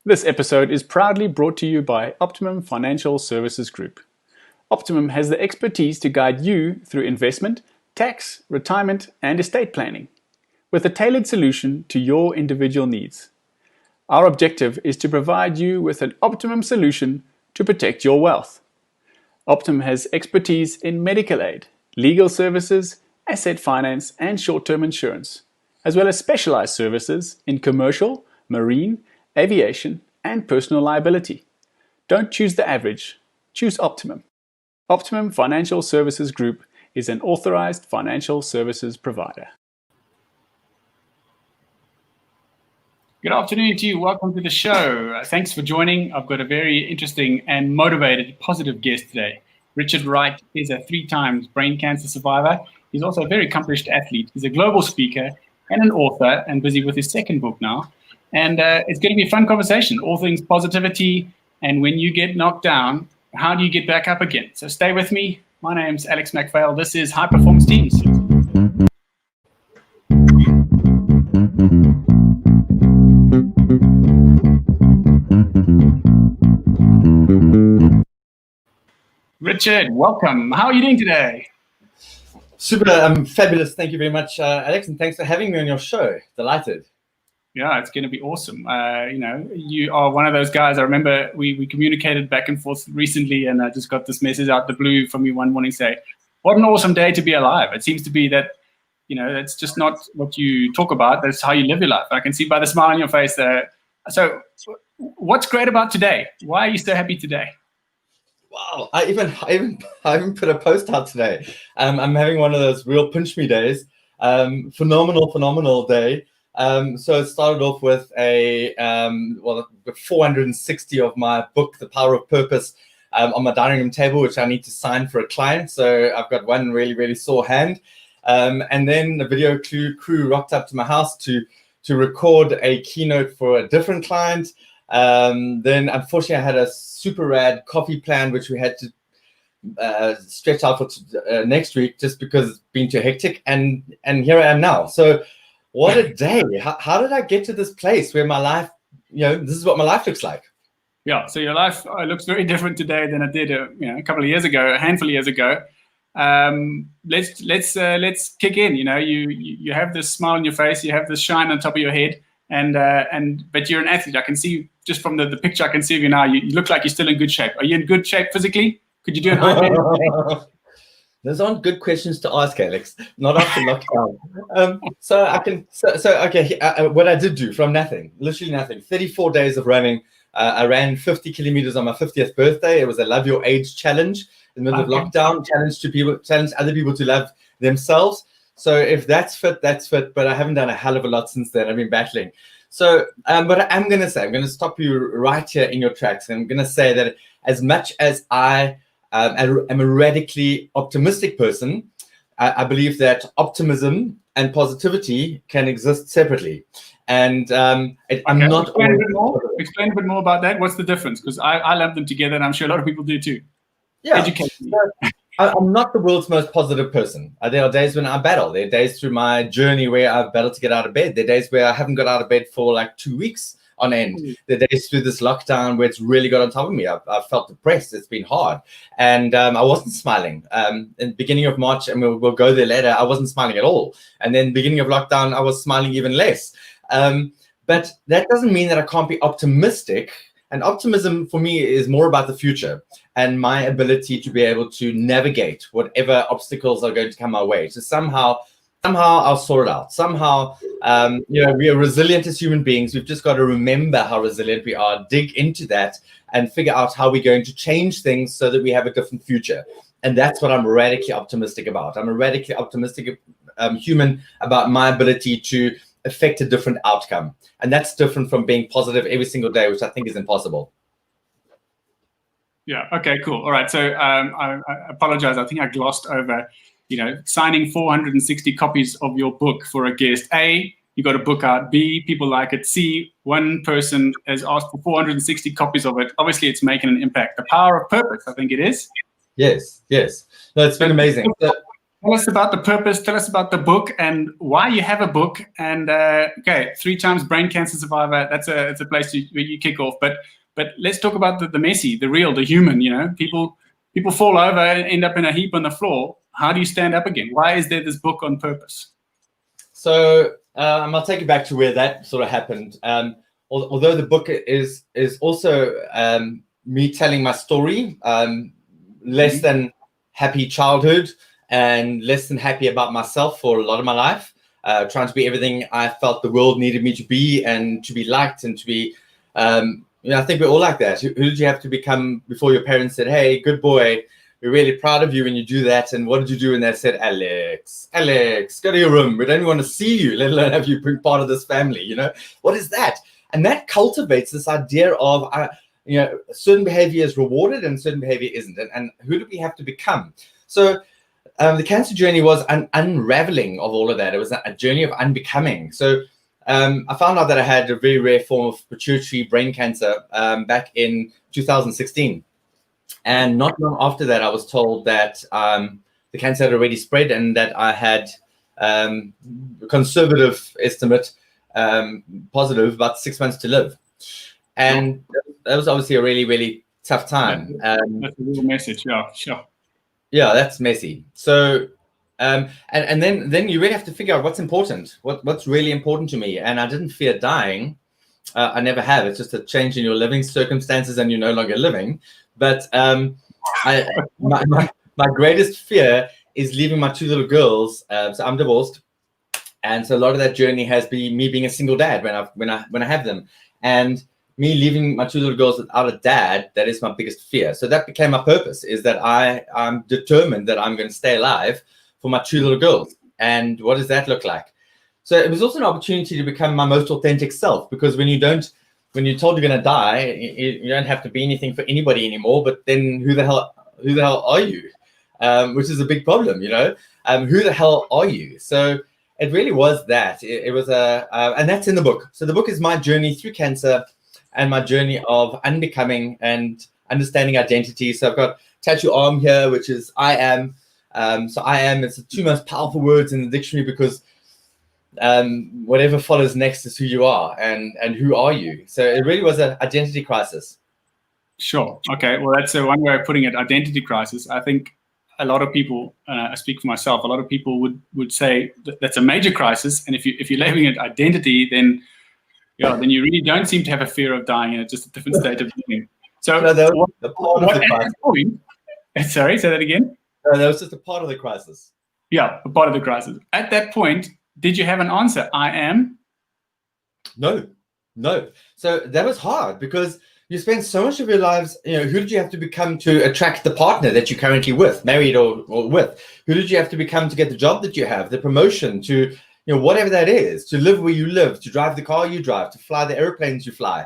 This episode is proudly brought to you by Optimum Financial Services Group. Optimum has the expertise to guide you through investment, tax, retirement, and estate planning, with a tailored solution to your individual needs. Our objective is to provide you with an optimum solution to protect your wealth. Optimum has expertise in medical aid, legal services, asset finance, and short-term insurance, as well as specialized services in commercial, marine, aviation, and personal liability. Don't choose the average, choose Optimum. Optimum Financial Services Group is an authorized financial services provider. Good afternoon to you. Welcome to the show. Thanks for joining. I've got a very interesting and motivated, positive guest today. Richard Wright is a 3-time brain cancer survivor. He's also a very accomplished athlete. He's a global speaker and an author and busy with his second book now. And it's going to be a fun conversation, all things positivity. And when you get knocked down, how do you get back up again? So stay with me. My name's Alex McPhail. This is High Performance Teams. Richard, welcome. How are you doing today? Super, fabulous. Thank you very much, Alex, and thanks for having me on your show. Delighted. Yeah, it's going to be awesome. You are one of those guys. I remember we communicated back and forth recently, and I just got this message out the blue from you one morning saying, what an awesome day to be alive. It seems to be that, that's just not what you talk about. That's how you live your life. I can see by the smile on your face there. So what's great about today? Why are you so happy today? Wow, I even put a post out today. I'm having one of those real pinch me days. Phenomenal day. So it started off with 460 of my book, The Power of Purpose, on my dining room table, which I need to sign for a client. So I've got one really, really sore hand. And then the video crew rocked up to my house to record a keynote for a different client. Then unfortunately I had a super rad coffee plan, which we had to stretch out for next week just because it's been too hectic. And here I am now. So what a day. How did I get to this place where my life, this is what my life looks like? Yeah, so your life looks very different today than it did a couple of years ago, a handful of years ago. Let's kick in. You have this smile on your face, you have this shine on top of your head, but you're an athlete. I can see just from the picture I can see of you now, you look like you're still in good shape. Are you in good shape physically? Could you do an Ironman? Those aren't good questions to ask, Alex. Not after lockdown. What I did do from nothing, literally nothing, 34 days of running. I ran 50 kilometers on my 50th birthday. It was a love your age challenge in the middle of lockdown, challenge other people to love themselves. So if that's fit, that's fit. But I haven't done a hell of a lot since then. I've been battling. So, but I'm going to stop you right here in your tracks. And I'm going to say that as much as I am a radically optimistic person, I believe that optimism and positivity can exist separately. And I'm not Explain a bit more about that. What's the difference? Because I love them together, and I'm sure a lot of people do too. Yeah. Educate me. I'm not the world's most positive person. There are days when I battle. There are days through my journey where I've battled to get out of bed. There are days where I haven't got out of bed for like 2 weeks on end. There are days through this lockdown where it's really got on top of me. I've felt depressed. It's been hard. And I wasn't smiling. In the beginning of March, and we'll go there later, I wasn't smiling at all. And then beginning of lockdown, I was smiling even less. But that doesn't mean that I can't be optimistic. And optimism for me is more about the future and my ability to be able to navigate whatever obstacles are going to come my way. So somehow I'll sort it out. Somehow, we are resilient as human beings. We've just got to remember how resilient we are, dig into that, and figure out how we're going to change things so that we have a different future. And that's what I'm radically optimistic about. I'm a radically optimistic human about my ability to affect a different outcome. And that's different from being positive every single day, which I think is impossible. Yeah. Okay, cool. All right. So I apologize. I think I glossed over, signing 460 copies of your book for a guest. A, you got a book out. B, people like it. C, one person has asked for 460 copies of it. Obviously, it's making an impact. The Power of Purpose, I think it is. Yes. No, it's been amazing. tell us about the purpose. Tell us about the book and why you have a book. And okay, 3 times brain cancer survivor. It's a place where you kick off. But let's talk about the messy, the real, the human. You know, people fall over and end up in a heap on the floor. How do you stand up again? Why is there this book on purpose? So I'll take you back to where that sort of happened. Although the book is also me telling my story, less than happy childhood and less than happy about myself for a lot of my life, trying to be everything I felt the world needed me to be and to be liked and to be, I think we're all like that. Who did you have to become before your parents said, hey, good boy, we're really proud of you when you do that. And what did you do? And they said, Alex, go to your room. We don't want to see you, let alone have you be part of this family. You know, what is that? And that cultivates this idea of, certain behavior is rewarded and certain behavior isn't. And who do we have to become? So the cancer journey was an unraveling of all of that. It was a journey of unbecoming. So I found out that I had a very rare form of pituitary brain cancer back in 2016. And not long after that, I was told that the cancer had already spread and that I had conservative estimate positive, about 6 months to live. And that was obviously a really, really tough time. That's a real message. Yeah, sure. Yeah, that's messy. So, and then you really have to figure out what's important, what's really important to me. And I didn't fear dying. I never have. It's just a change in your living circumstances and you're no longer living. But my greatest fear is leaving my 2 little girls. So I'm divorced. And so a lot of that journey has been me being a single dad when I have them. And me leaving my 2 little girls without a dad, that is my biggest fear. So that became my purpose, is that I'm determined that I'm going to stay alive for my 2 little girls. And what does that look like? So it was also an opportunity to become my most authentic self, because when you're told you're going to die, you don't have to be anything for anybody anymore. But then who the hell are you? Which is a big problem, you know. Who the hell are you? So it really was that. It was and that's in the book. So the book is my journey through cancer and my journey of unbecoming and understanding identity. So I've got tattoo arm here, which is I am. So I am, it's the 2 most powerful words in the dictionary, because whatever follows next is who you are, and who are you. So it really was an identity crisis. Sure. Okay. Well, that's one way of putting it, identity crisis. I think a lot of people, I speak for myself, a lot of people would say that's a major crisis. And if you're labeling it identity, then you really don't seem to have a fear of dying, and it's just a different state of being. So sorry, say that again. No, that was just a part of the crisis. Yeah, a part of the crisis. At that point, did you have an answer? I am? No. So that was hard, because you spend so much of your lives, who did you have to become to attract the partner that you're currently with, married or with? Who did you have to become to get the job that you have, the promotion, to, whatever that is, to live where you live, to drive the car you drive, to fly the airplanes you fly?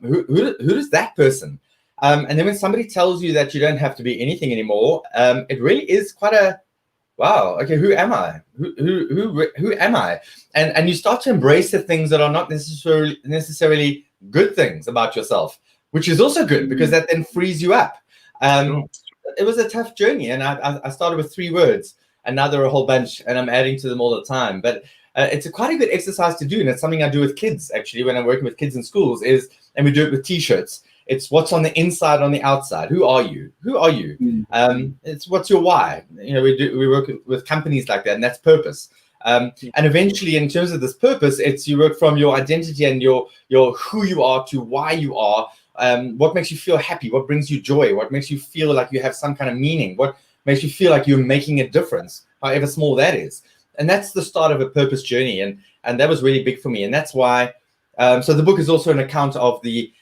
Who is that person? And then when somebody tells you that you don't have to be anything anymore, it really is quite a, wow, okay, who am I? Who am I? And you start to embrace the things that are not necessarily good things about yourself, which is also good, because that then frees you up. It was a tough journey, and I started with 3 words, and now there are a whole bunch, and I'm adding to them all the time. But it's quite a good exercise to do, and it's something I do with kids, actually, when I'm working with kids in schools, and we do it with T-shirts. It's what's on the inside, on the outside. Who are you? Who are you? It's what's your why? We work with companies like that, and that's purpose. And eventually, in terms of this purpose, it's you work from your identity and your who you are to why you are. What makes you feel happy? What brings you joy? What makes you feel like you have some kind of meaning? What makes you feel like you're making a difference, however small that is? And that's the start of a purpose journey, and that was really big for me. And that's why. So the book is also an account of the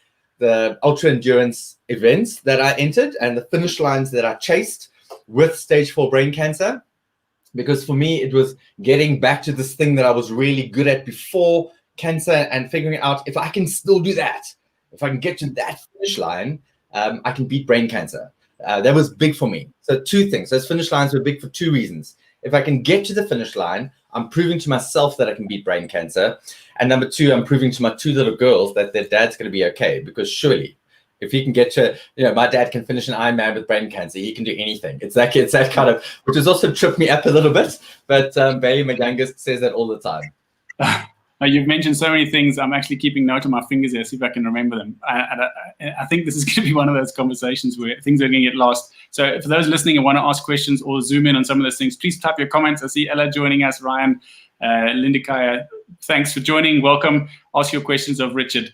ultra endurance events that I entered and the finish lines that I chased with stage 4 brain cancer. Because for me, it was getting back to this thing that I was really good at before cancer, and figuring out if I can still do that, if I can get to that finish line, I can beat brain cancer. That was big for me. So 2 things. Those finish lines were big for 2 reasons. If I can get to the finish line, I'm proving to myself that I can beat brain cancer. And number 2, I'm proving to my 2 little girls that their dad's going to be okay. Because surely, If he can get to, my dad can finish an Ironman with brain cancer. He can do anything. It's that kind of, which has also tripped me up a little bit. But Bailey McGangus says that all the time. You've mentioned so many things. I'm actually keeping note on my fingers here, see if I can remember them. I think this is going to be one of those conversations where things are going to get lost. So for those listening and want to ask questions or zoom in on some of those things, please type your comments. I see Ella joining us, Ryan, Linda Kaya. Thanks for joining. Welcome. Ask your questions of Richard.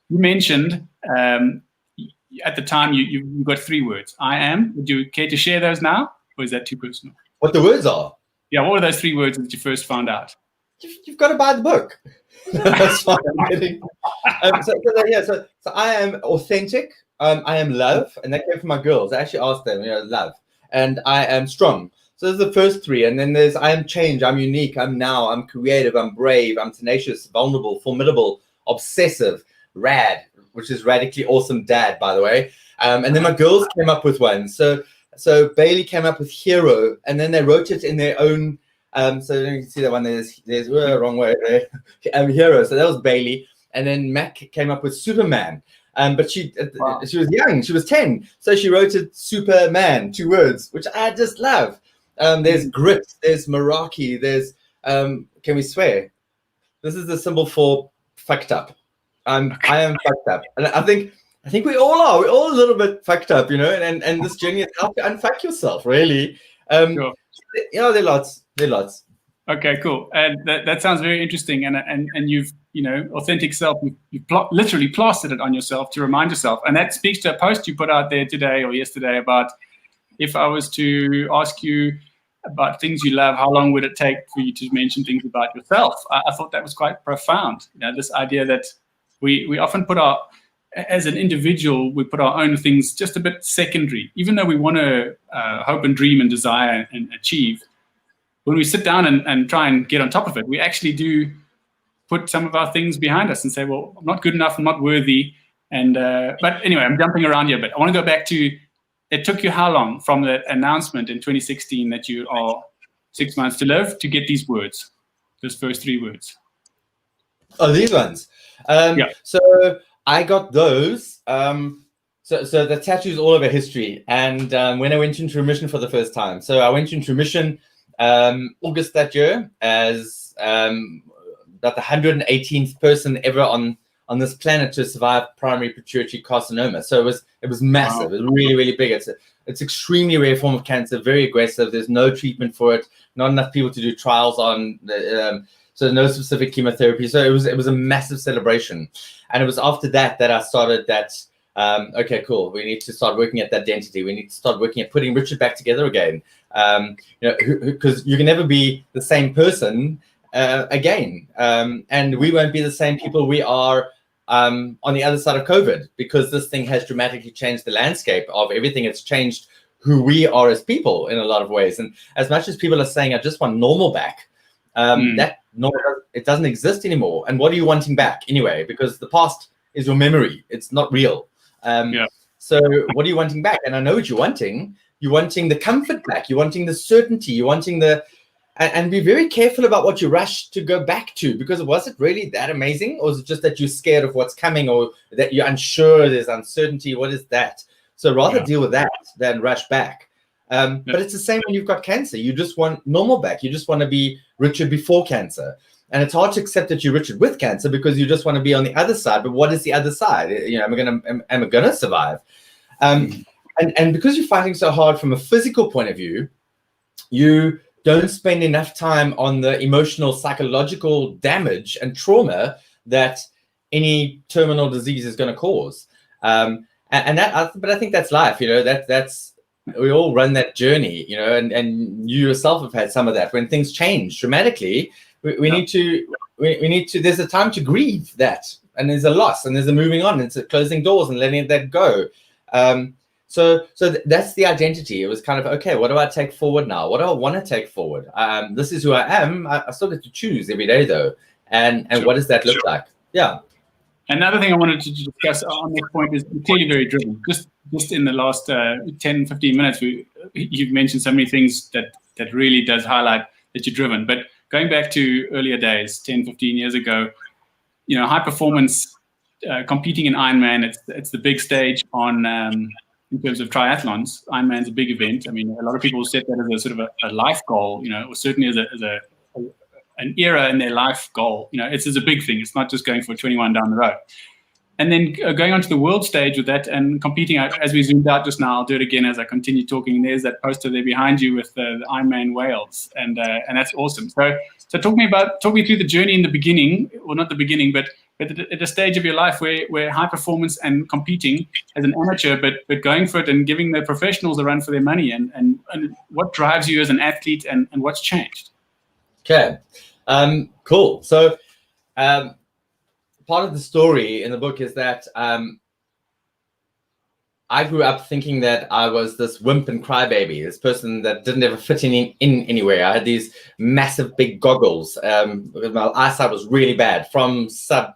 You mentioned at the time you've got 3 words. I am. Would you care to share those now, or is that too personal? What the words are? Yeah, what were those 3 words that you first found out? You've got to buy the book. That's fine. I'm kidding. So I am authentic. I am love, and that came from my girls. I actually asked them, love, and I am strong. So those are the first 3, and then there's I am change. I'm unique. I'm now. I'm creative. I'm brave. I'm tenacious, vulnerable, formidable, obsessive, rad, which is radically awesome, dad, by the way. And then my girls came up with one. So Bailey came up with hero, and then they wrote it in their own. So you can see that one. There's wrong way there. Hero. So that was Bailey, and then Mac came up with Superman. But she was young. She was 10, so she wrote it Superman, 2 words, which I just love. There's grit. There's Meraki. There's can we swear? This is the symbol for fucked up. I am fucked up, and I think we all are. We're all a little bit fucked up, and this journey is how to unfuck yourself, really. Sure. There are lots. Okay, cool. And that sounds very interesting. And you've, authentic self, you've literally plastered it on yourself to remind yourself. And that speaks to a post you put out there today or yesterday about, if I was to ask you about things you love, how long would it take for you to mention things about yourself? I thought that was quite profound. This idea that we often put as an individual, we put our own things just a bit secondary, even though we want to hope and dream and desire and achieve. When we sit down and try and get on top of it, we actually do put some of our things behind us and say, well, I'm not good enough, I'm not worthy. And but anyway, I'm jumping around here, but I want to go back to, it took you how long from the announcement in 2016 that you are 6 months to live to get these words, those first 3 words? Oh, these ones. Yeah. So I got those. So the tattoos all over history. And when I went into remission for the first time. So I went into remission August that year as about the 118th person ever on this planet to survive primary pituitary carcinoma. So it was massive. Wow. It was really, really big. It's extremely rare form of cancer, very aggressive. There's no treatment for it. Not enough people to do trials on. So no specific chemotherapy. So it was a massive celebration. And it was after that I started that. Okay, cool. We need to start working at that identity. We need to start working at putting Richard back together again. Because you can never be the same person again. And we won't be the same people we are on the other side of COVID, because this thing has dramatically changed the landscape of everything. It's changed who we are as people in a lot of ways. And as much as people are saying, I just want normal back, that normal, it doesn't exist anymore. And what are you wanting back anyway? Because the past is your memory. It's not real. So what are you wanting back? And I know what you're wanting. You're wanting the comfort back. You're wanting the certainty. You're wanting and be very careful about what you rush to go back to, because was it really that amazing? Or is it just that you're scared of what's coming, or that you're unsure, there's uncertainty? What is that? So rather deal with that than rush back. But it's the same when you've got cancer. You just want normal back. You just want to be Richard before cancer. And it's hard to accept that you're Richard with cancer, because you just want to be on the other side. But what is the other side? Am I gonna survive? And because you're fighting so hard from a physical point of view, you don't spend enough time on the emotional, psychological damage and trauma that any terminal disease is going to cause. But I think that's life. That's we all run that journey. And you yourself have had some of that. When things change dramatically, we need to. There's a time to grieve that, and there's a loss, and there's a moving on. It's a closing doors and letting that go. So that's the identity. It was kind of, okay, what do I take forward now? What do I want to take forward? This is who I am. I still get to choose every day, though. And what does that look like? Yeah. Another thing I wanted to discuss on this point is you're clearly very driven. Just in the last 10, 15 minutes, you've mentioned so many things that really does highlight that you're driven. But going back to earlier days, 10, 15 years ago, high performance competing in Ironman, it's the big stage on in terms of triathlons. Ironman's a big event. I mean, a lot of people set that as a sort of a life goal, or certainly as an era in their life goal. It's a big thing. It's not just going for 21 down the road. And then going onto the world stage with that and competing, as we zoomed out just now, I'll do it again as I continue talking. There's that poster there behind you with the Ironman Wales, and that's awesome. So talk me through the journey in the beginning, or not the beginning, but at a stage of your life where high performance and competing as an amateur, but going for it and giving the professionals a run for their money, and what drives you as an athlete, and what's changed. Okay, cool. So part of the story in the book is that I grew up thinking that I was this wimp and crybaby, this person that didn't ever fit in anywhere. I had these massive big goggles. My eyesight was really bad from sub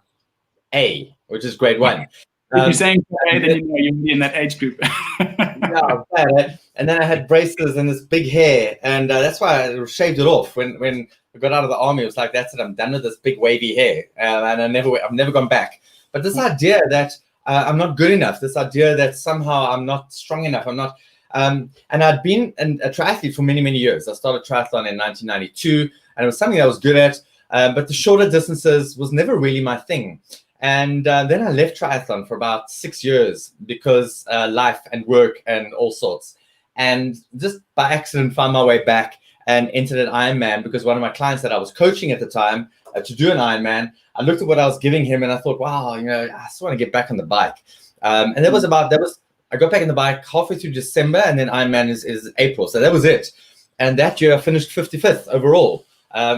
A, which is grade 1. If you're saying A, then you're in that age group. Yeah, bad. And then I had braces and this big hair, and that's why I shaved it off when I got out of the army. It was like, that's it, I'm done with this big wavy hair, and I've never gone back. But this idea that I'm not good enough, this idea that somehow I'm not strong enough, I'm not. And I'd been a triathlete for many years. I started triathlon in 1992, and it was something I was good at. But the shorter distances was never really my thing. And then I left triathlon for about 6 years because life and work and all sorts. And just by accident found my way back and entered an Ironman because one of my clients that I was coaching at the time to do an Ironman, I looked at what I was giving him and I thought, wow, I just want to get back on the bike. And I got back on the bike halfway through December, and then Ironman is April. So that was it. And that year I finished 55th overall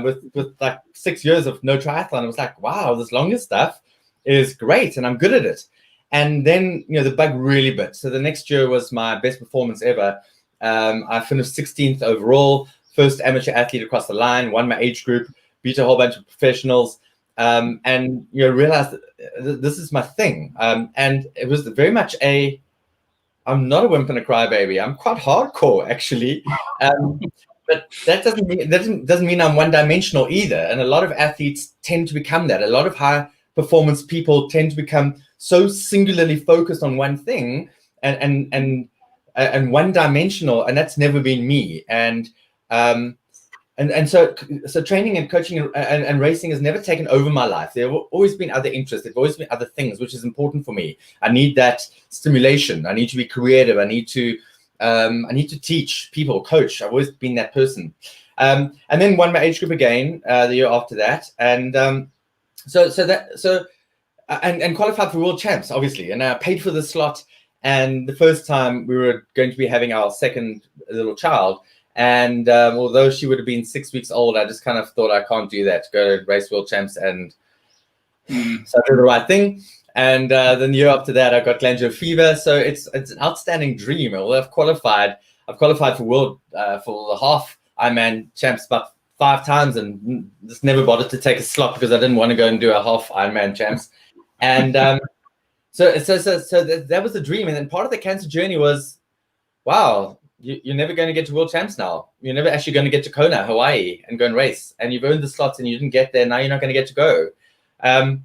with like 6 years of no triathlon. I was like, wow, this longer stuff is great and I'm good at it. And then, the bug really bit. So the next year was my best performance ever. I finished 16th overall, first amateur athlete across the line, won my age group, beat a whole bunch of professionals, and realized that this is my thing. And it was very much I'm not a wimp and a crybaby. I'm quite hardcore, actually. But that doesn't mean I'm one-dimensional either. And a lot of athletes tend to become that. A lot of high performance people tend to become so singularly focused on one thing and one-dimensional, and that's never been me. And so training and coaching and racing has never taken over my life. There have always been other interests. There have always been other things, which is important for me. I need that stimulation. I need to be creative. I need to teach people, coach. I've always been that person. And then won my age group again the year after that, and qualified for world champs, obviously. And I paid for the slot. And the first time we were going to be having our second little child. And although she would have been 6 weeks old, I just kind of thought, I can't do that, go to race world champs. And so I did the right thing. And then the year after that, I got glandular fever. So it's an outstanding dream. Although I've qualified for world for the half Ironman champs about 5 times, and just never bothered to take a slot because I didn't want to go and do a half Ironman champs. And so that was the dream. And then part of the cancer journey was, wow, you're never going to get to world champs now. You're never actually going to get to Kona, Hawaii, and go and race. And you've earned the slots and you didn't get there. Now you're not going to get to go. But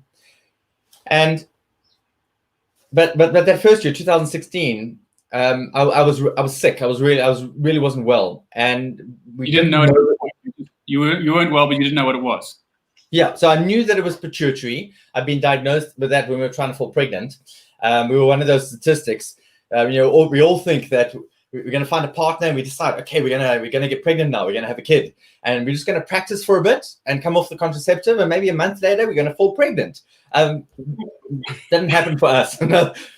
that first year, 2016, I was sick. I really wasn't well. And you didn't know you weren't well, but you didn't know what it was. Yeah, so I knew that it was pituitary. I'd been diagnosed with that when we were trying to fall pregnant. We were one of those statistics. We all think that we're going to find a partner and we decide, okay, we're going to get pregnant now. We're going to have a kid, and we're just going to practice for a bit and come off the contraceptive, and maybe a month later we're going to fall pregnant. Didn't happen for us.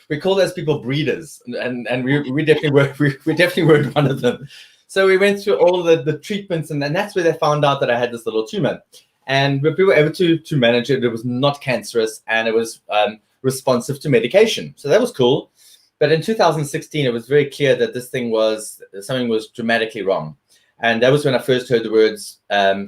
We call those people breeders, and we definitely were. We definitely weren't one of them. So we went through all the treatments, and that's where they found out that I had this little tumor. And we were able to manage it. It was not cancerous, and it was responsive to medication. So that was cool. But in 2016, it was very clear that something was dramatically wrong. And that was when I first heard the words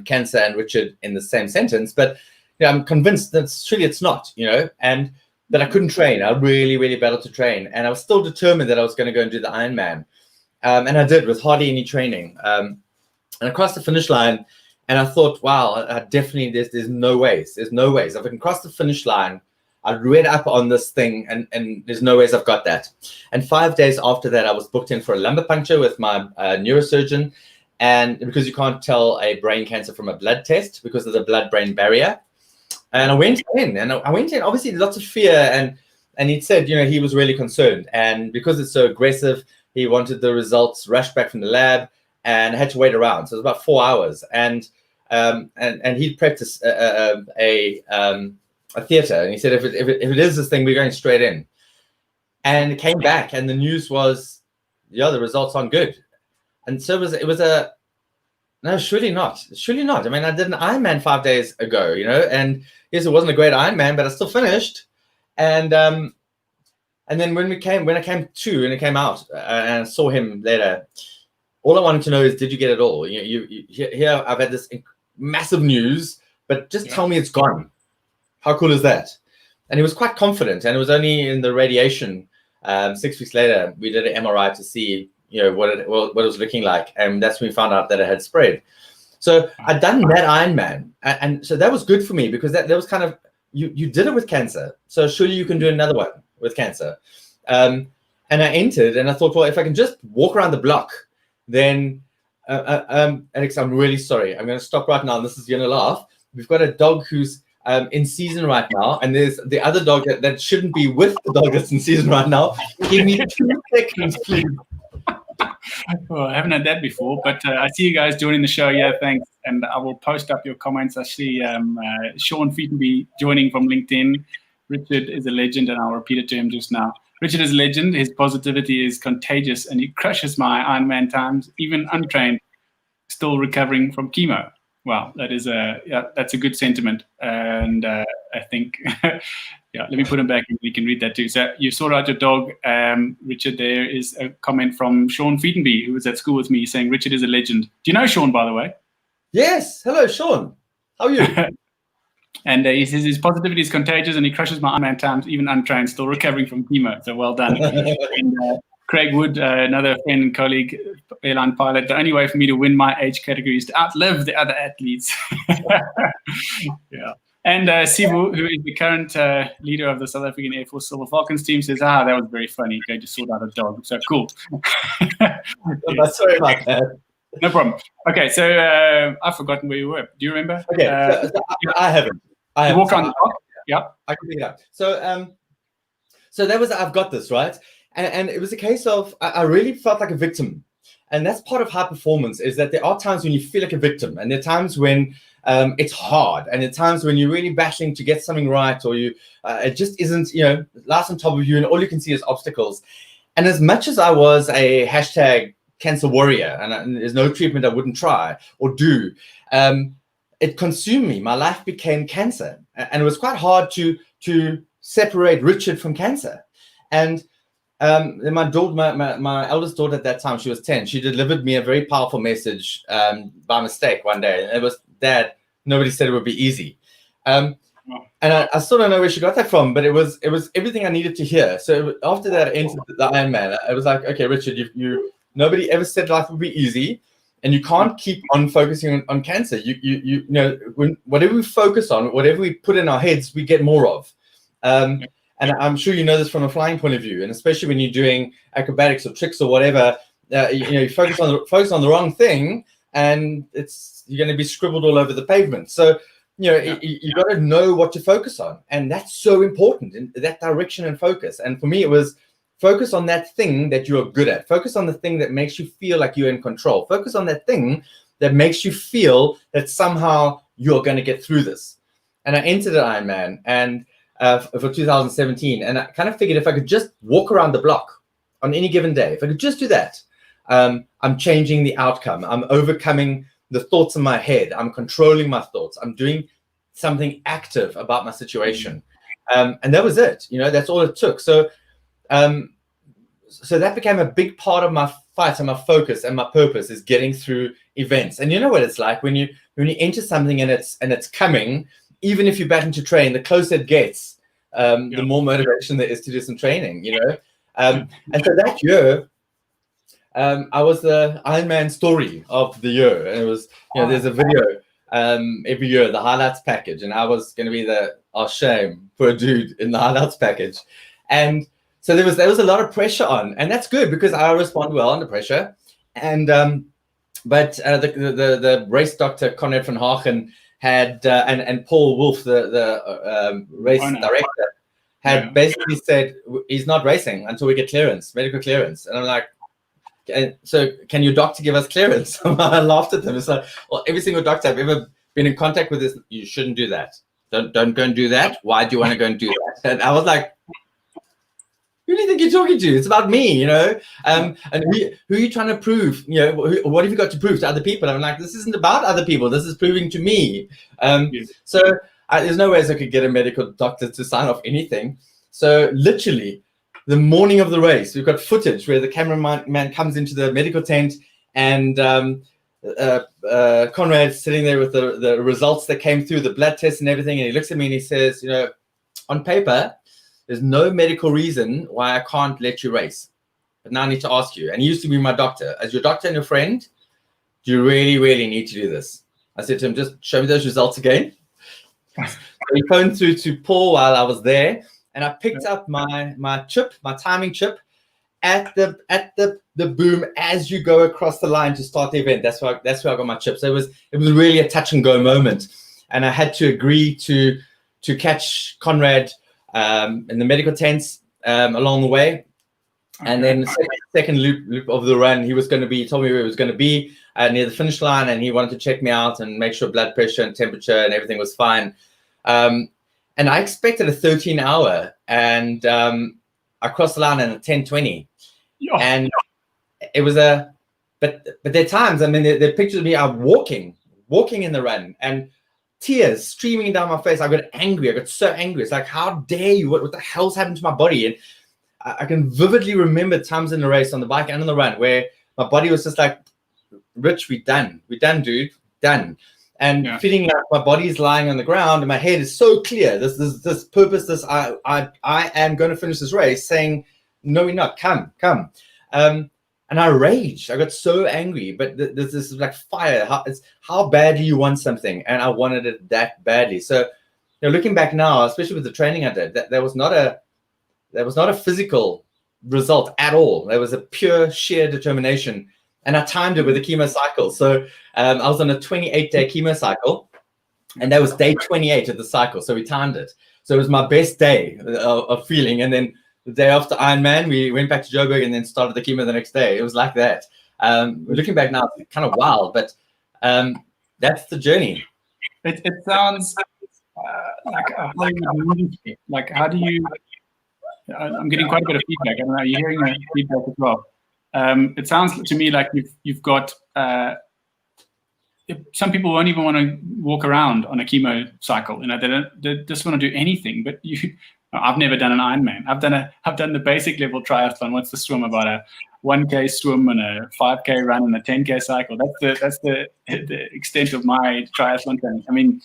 cancer and Richard in the same sentence. But I'm convinced that surely it's not, and that I couldn't train. I really, really battled to train. And I was still determined that I was going to go and do the Ironman. And I did with hardly any training. And I crossed the finish line. And I thought, wow, I definitely, there's no ways. There's no ways. If I can cross the finish line, I read up on this thing, and there's no ways I've got that. And 5 days after that, I was booked in for a lumbar puncture with my neurosurgeon. And because you can't tell a brain cancer from a blood test because of the blood-brain barrier. And I went in, obviously lots of fear. And he said, he was really concerned. And because it's so aggressive, he wanted the results rushed back from the lab, and I had to wait around. So it was about 4 hours. And he'd prepped a theater, and he said, if it is this thing, we're going straight in. And it came back, and the news was, the results aren't good. And so it was no, surely not. I mean, I did an Ironman 5 days ago, and yes, it wasn't a great Ironman, but I still finished. And then when I came to, and it came out, and I saw him later, all I wanted to know is, did you get it all? Here I've had this massive news, but just tell me it's gone. How cool is that? And he was quite confident, and it was only in the radiation 6 weeks later we did an MRI to see what it was looking like, and that's when we found out that it had spread. So I'd done that Ironman, and so that was good for me, because that was kind of, you did it with cancer, so surely you can do another one with cancer. And I entered, and I thought, well, if I can just walk around the block, then Alex, I'm really sorry, I'm going to stop right now, and this is going to laugh. We've got a dog who's in season right now, and there's the other dog that shouldn't be with the dog that's in season right now. Give me 2 seconds, please. Well, I haven't had that before, but I see you guys joining the show. Yeah, thanks. And I will post up your comments. I see Sean Featonby joining from LinkedIn. Richard is a legend, and I'll repeat it to him just now. Richard is a legend. His positivity is contagious, and he crushes my Ironman times, even untrained, still recovering from chemo. Wow, that's a good sentiment. And I think, let me put him back and we can read that too. So you sorted out your dog, Richard. There is a comment from Sean Featonby, who was at school with me, saying Richard is a legend. Do you know Sean, by the way? Yes. Hello, Sean. How are you? And he says his positivity is contagious, and he crushes my Ironman times, even untrained, still recovering from chemo. So well done. And, Craig Wood, another friend and colleague, airline pilot. The only way for me to win my age category is to outlive the other athletes. Yeah. And Sibu, who is the current leader of the South African Air Force Silver Falcons team, says, that was very funny. Go to sort out a dog. So cool. Yes. Sorry about that. No problem. Okay, so I've forgotten where you were. Do you remember? Okay, I haven't. You walk on the dog? Yeah. I can pick it up. So that was, I've got this, right? And it was a case of, I really felt like a victim. And that's part of high performance, is that there are times when you feel like a victim, and there are times when it's hard, and there are times when you're really battling to get something right, or it just isn't, last on top of you, and all you can see is obstacles. And as much as I was a hashtag cancer warrior, and there's no treatment I wouldn't try or do, it consumed me. My life became cancer. And it was quite hard to separate Richard from cancer. And then my eldest daughter at that time, she was 10. She delivered me a very powerful message by mistake one day. And it was, Dad, nobody said it would be easy. And I still don't know where she got that from, but it was everything I needed to hear. So after that, I entered the Ironman. It was like, okay, Richard, nobody ever said life would be easy, and you can't keep on focusing on cancer. Whatever we focus on, whatever we put in our heads, we get more of. And I'm sure you know this from a flying point of view, and especially when you're doing acrobatics or tricks or whatever, you focus on the wrong thing, and you're going to be scribbled all over the pavement. So you got to know what to focus on, and that's so important, in that direction and focus. And for me, it was focus on that thing that you are good at. Focus on the thing that makes you feel like you're in control. Focus on that thing that makes you feel that somehow you're going to get through this. And I entered an Ironman, and for 2017, and I kind of figured if I could just walk around the block on any given day, if I could just do that, I'm changing the outcome. I'm overcoming the thoughts in my head. I'm controlling my thoughts. I'm doing something active about my situation. And that was it. That's all it took. So that became a big part of my fight, and my focus and my purpose is getting through events. And you know what it's like when you enter something and it's coming. Even if you batten to train, the closer it gets, the more motivation there is to do some training, And so that year, I was the Ironman story of the year. And it was, there's a video every year, the highlights package. And I was going to be shame. for a dude in the hideouts package. And so there was a lot of pressure on, and that's good because I respond well under pressure. And but the race doctor Conrad van Hagen had and Paul Wolf, the race director, had basically said he's not racing until we get clearance, medical clearance. And I'm like, so can your doctor give us clearance? I laughed at them. It's like, well, every single doctor I've ever been in contact with is, you shouldn't do that. Don't go and do that. Why do you want to go and do that? And I was like, who do you think you're talking to? It's about me, you know. And who are you trying to prove? You know, what have you got to prove to other people? I'm like, this isn't about other people. This is proving to me. So there's no ways I could get a medical doctor to sign off anything. So literally, the morning of the race, we've got footage where the cameraman comes into the medical tent, and Conrad's sitting there with the results that came through, the blood tests and everything, and he looks at me and he says, you know, on paper, there's no medical reason why I can't let you race. But now I need to ask you, and he used to be my doctor. As your doctor and your friend, do you really, really need to do this? I said to him, just show me those results again. So he phoned through to Paul while I was there, and I picked up my chip, my timing chip, at the boom as you go across the line to start the event. That's where I got my chip. So it was really a touch and go moment, and I had to agree to catch Conrad in the medical tents along the way. And then second loop of the run, he told me where he was going to be near the finish line, and he wanted to check me out and make sure blood pressure and temperature and everything was fine. And I expected a 13-hour, and I crossed the line in a 10:20. Oh. And it was but there are times, I mean, there are pictures of me, I'm walking in the run, and tears streaming down my face. I got angry. I got so angry. It's like, how dare you? What the hell's happened to my body? And I can vividly remember times in the race on the bike and on the run where my body was just like, Rich, we're done, dude, done. And feeling like my body's lying on the ground and my head is so clear. This purpose, I am going to finish this race, saying, no, we're not. Come. And I raged. I got so angry, but this is like fire. How badly you want something, and I wanted it that badly. So, you know, looking back now, especially with the training I did, that was not a physical result at all. There was a pure sheer determination, and I timed it with a chemo cycle. So I was on a 28-day chemo cycle, and that was day 28 of the cycle. So we timed it. So it was my best day of feeling, and then the day after Ironman, we went back to Joburg and then started the chemo the next day. It was like that. Looking back now, it's kind of wild, but that's the journey. It sounds like a Hollywood movie. Like, how do you? I'm getting quite a bit of feedback. I don't know. You're hearing the feedback as well. It sounds to me like you've got. Some people won't even want to walk around on a chemo cycle. You know, they just want to do anything. But I've never done an Ironman. I've done the basic level triathlon. What's the swim? About a 1K swim and a 5K run and a 10K cycle. That's the extent of my triathlon training. I mean,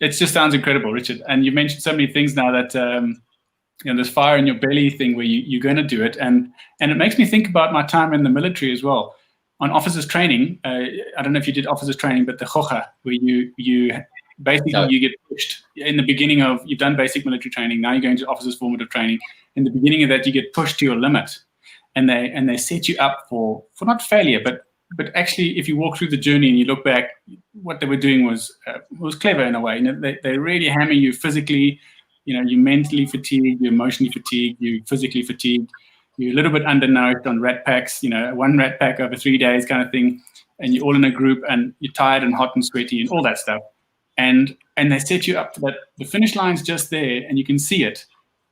it just sounds incredible, Richard. And you mentioned so many things now that you know, this fire in your belly thing where you're going to do it, and it makes me think about my time in the military as well. On officers training, I don't know if you did officers training, but the khocha, where you basically you get pushed in the beginning of, you've done basic military training, now you're going to officers formative training. In the beginning of that, you get pushed to your limit, and they set you up for not failure, but actually, if you walk through the journey and you look back, what they were doing was clever in a way. You know, they really hammer you physically. You know, you're mentally fatigued, you're emotionally fatigued, you're physically fatigued. You're a little bit undernourished on rat packs, you know, 1 rat pack over 3 days kind of thing. And you're all in a group and you're tired and hot and sweaty and all that stuff. And they set you up for that. The finish line's just there and you can see it.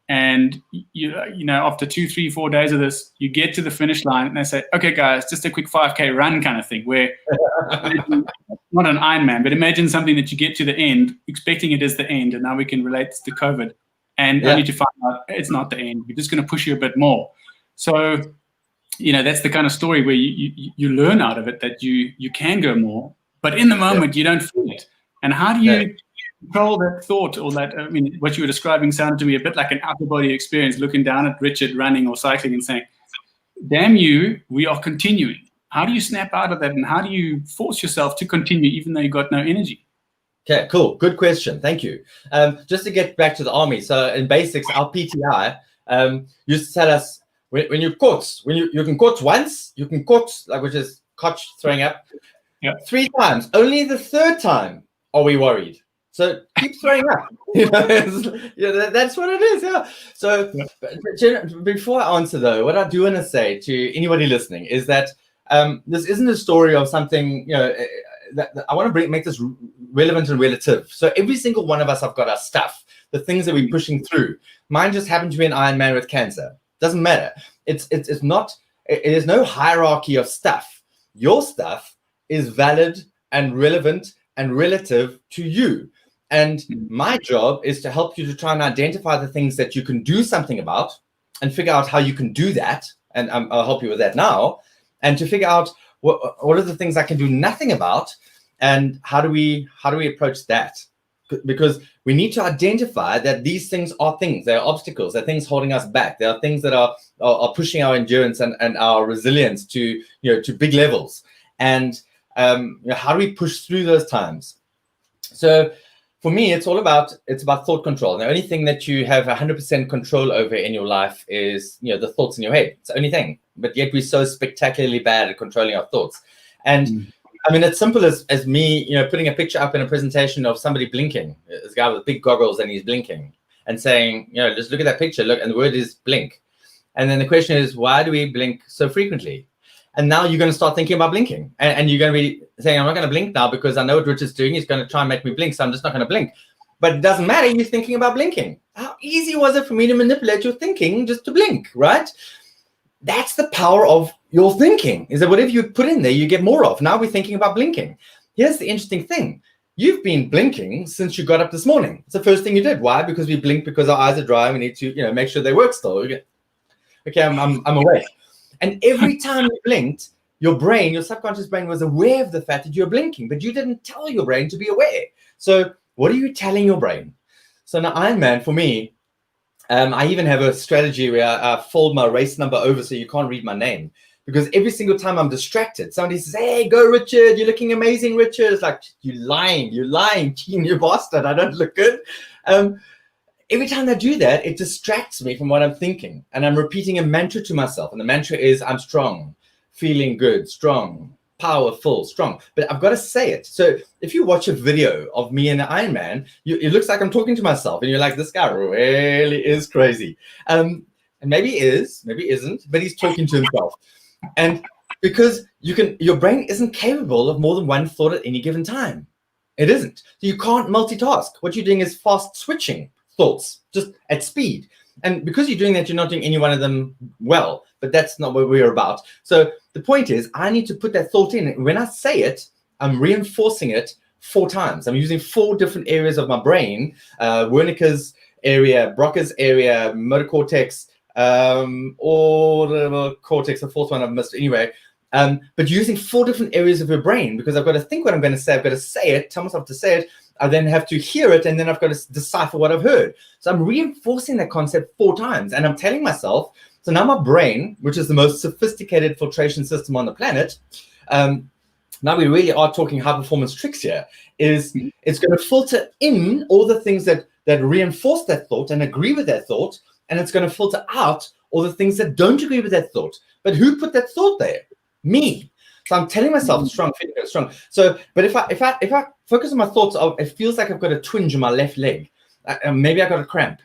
And, you know, after 2, 3, 4 days of this, you get to the finish line and they say, okay, guys, just a quick 5K run kind of thing, where not an Ironman, but imagine something that you get to the end, expecting it is the end. And now we can relate this to COVID. And only to find out it's not the end. We're just going to push you a bit more. So, you know, that's the kind of story where you learn out of it that you can go more, but in the moment you don't feel it. And how do you control that thought, or that? I mean, what you were describing sounded to me a bit like an outer body experience, looking down at Richard running or cycling and saying, "Damn you, we are continuing." How do you snap out of that, and how do you force yourself to continue even though you got no energy? Okay, cool. Good question. Thank you. Just to get back to the army. So in basics, our PTI used to tell us when you quote, when you can quote once, you can quote, like, which is coach throwing up, 3 times. Only the 3rd time are we worried. So keep throwing up. That's what it is. Yeah. So before I answer though, what I do want to say to anybody listening is that this isn't a story of something, that I want to make this relevant and relative. So every single one of us have got our stuff, the things that we're pushing through. Mine just happened to be an Iron Man with cancer. Doesn't matter. It's not. There's no hierarchy of stuff. Your stuff is valid and relevant and relative to you. And my job is to help you to try and identify the things that you can do something about and figure out how you can do that. And I'll help you with that now. And to figure out what are the things I can do nothing about, and how do we approach that? Because we need to identify that these things are things. They are obstacles. They're things holding us back. They are things that are pushing our endurance and our resilience to big levels. And how do we push through those times? So for me, it's about thought control. The only thing that you have 100% control over in your life is the thoughts in your head. It's the only thing. But yet we're so spectacularly bad at controlling our thoughts. And I mean, it's simple as me, putting a picture up in a presentation of somebody blinking. This guy with big goggles and he's blinking, and saying, just look at that picture. Look, and the word is blink. And then the question is, why do we blink so frequently? And now you're going to start thinking about blinking, and you're going to be saying, I'm not going to blink now because I know what Richard's doing. He's going to try and make me blink, so I'm just not going to blink. But it doesn't matter. You're thinking about blinking. How easy was it for me to manipulate your thinking just to blink, right? That's the power of your thinking, is that whatever you put in there, you get more of. Now we're thinking about blinking. Here's the interesting thing. You've been blinking since you got up this morning. It's the first thing you did. Why? Because we blink because our eyes are dry. We need to, make sure they work still. Okay, I'm awake. And every time you blinked, your brain, your subconscious brain, was aware of the fact that you're blinking, but you didn't tell your brain to be aware. So what are you telling your brain? So now Iron Man, for me, I even have a strategy where I fold my race number over so you can't read my name. Because every single time I'm distracted, somebody says, hey, go, Richard. You're looking amazing, Richard. It's like, you're lying, you bastard. I don't look good. Every time I do that, it distracts me from what I'm thinking. And I'm repeating a mantra to myself. And the mantra is, I'm strong, feeling good, strong, powerful, strong. But I've got to say it. So if you watch a video of me and the Iron Man, it looks like I'm talking to myself. And you're like, this guy really is crazy. And maybe he is, maybe he isn't, but he's talking to himself. And because your brain isn't capable of more than one thought at any given time. It isn't. So you can't multitask. What you're doing is fast switching thoughts, just at speed. And because you're doing that, you're not doing any one of them well, but that's not what we're about. So the point is, I need to put that thought in. When I say it, I'm reinforcing it 4 times. I'm using 4 different areas of my brain, Wernicke's area, Broca's area, motor cortex, or the cortex, the 4th one I've missed anyway. But using 4 different areas of your brain, because I've got to think what I'm going to say. I've got to say it, tell myself to say it. I then have to hear it, and then I've got to decipher what I've heard. So I'm reinforcing that concept 4 times, and I'm telling myself, so now my brain, which is the most sophisticated filtration system on the planet, now we really are talking high-performance tricks here, is it's going to filter in all the things that reinforce that thought and agree with that thought, and it's going to filter out all the things that don't agree with that thought. But who put that thought there? Me. So I'm telling myself strong, feeling strong. So, but if I focus on my thoughts, it feels like I've got a twinge in my left leg. Maybe I got a cramp.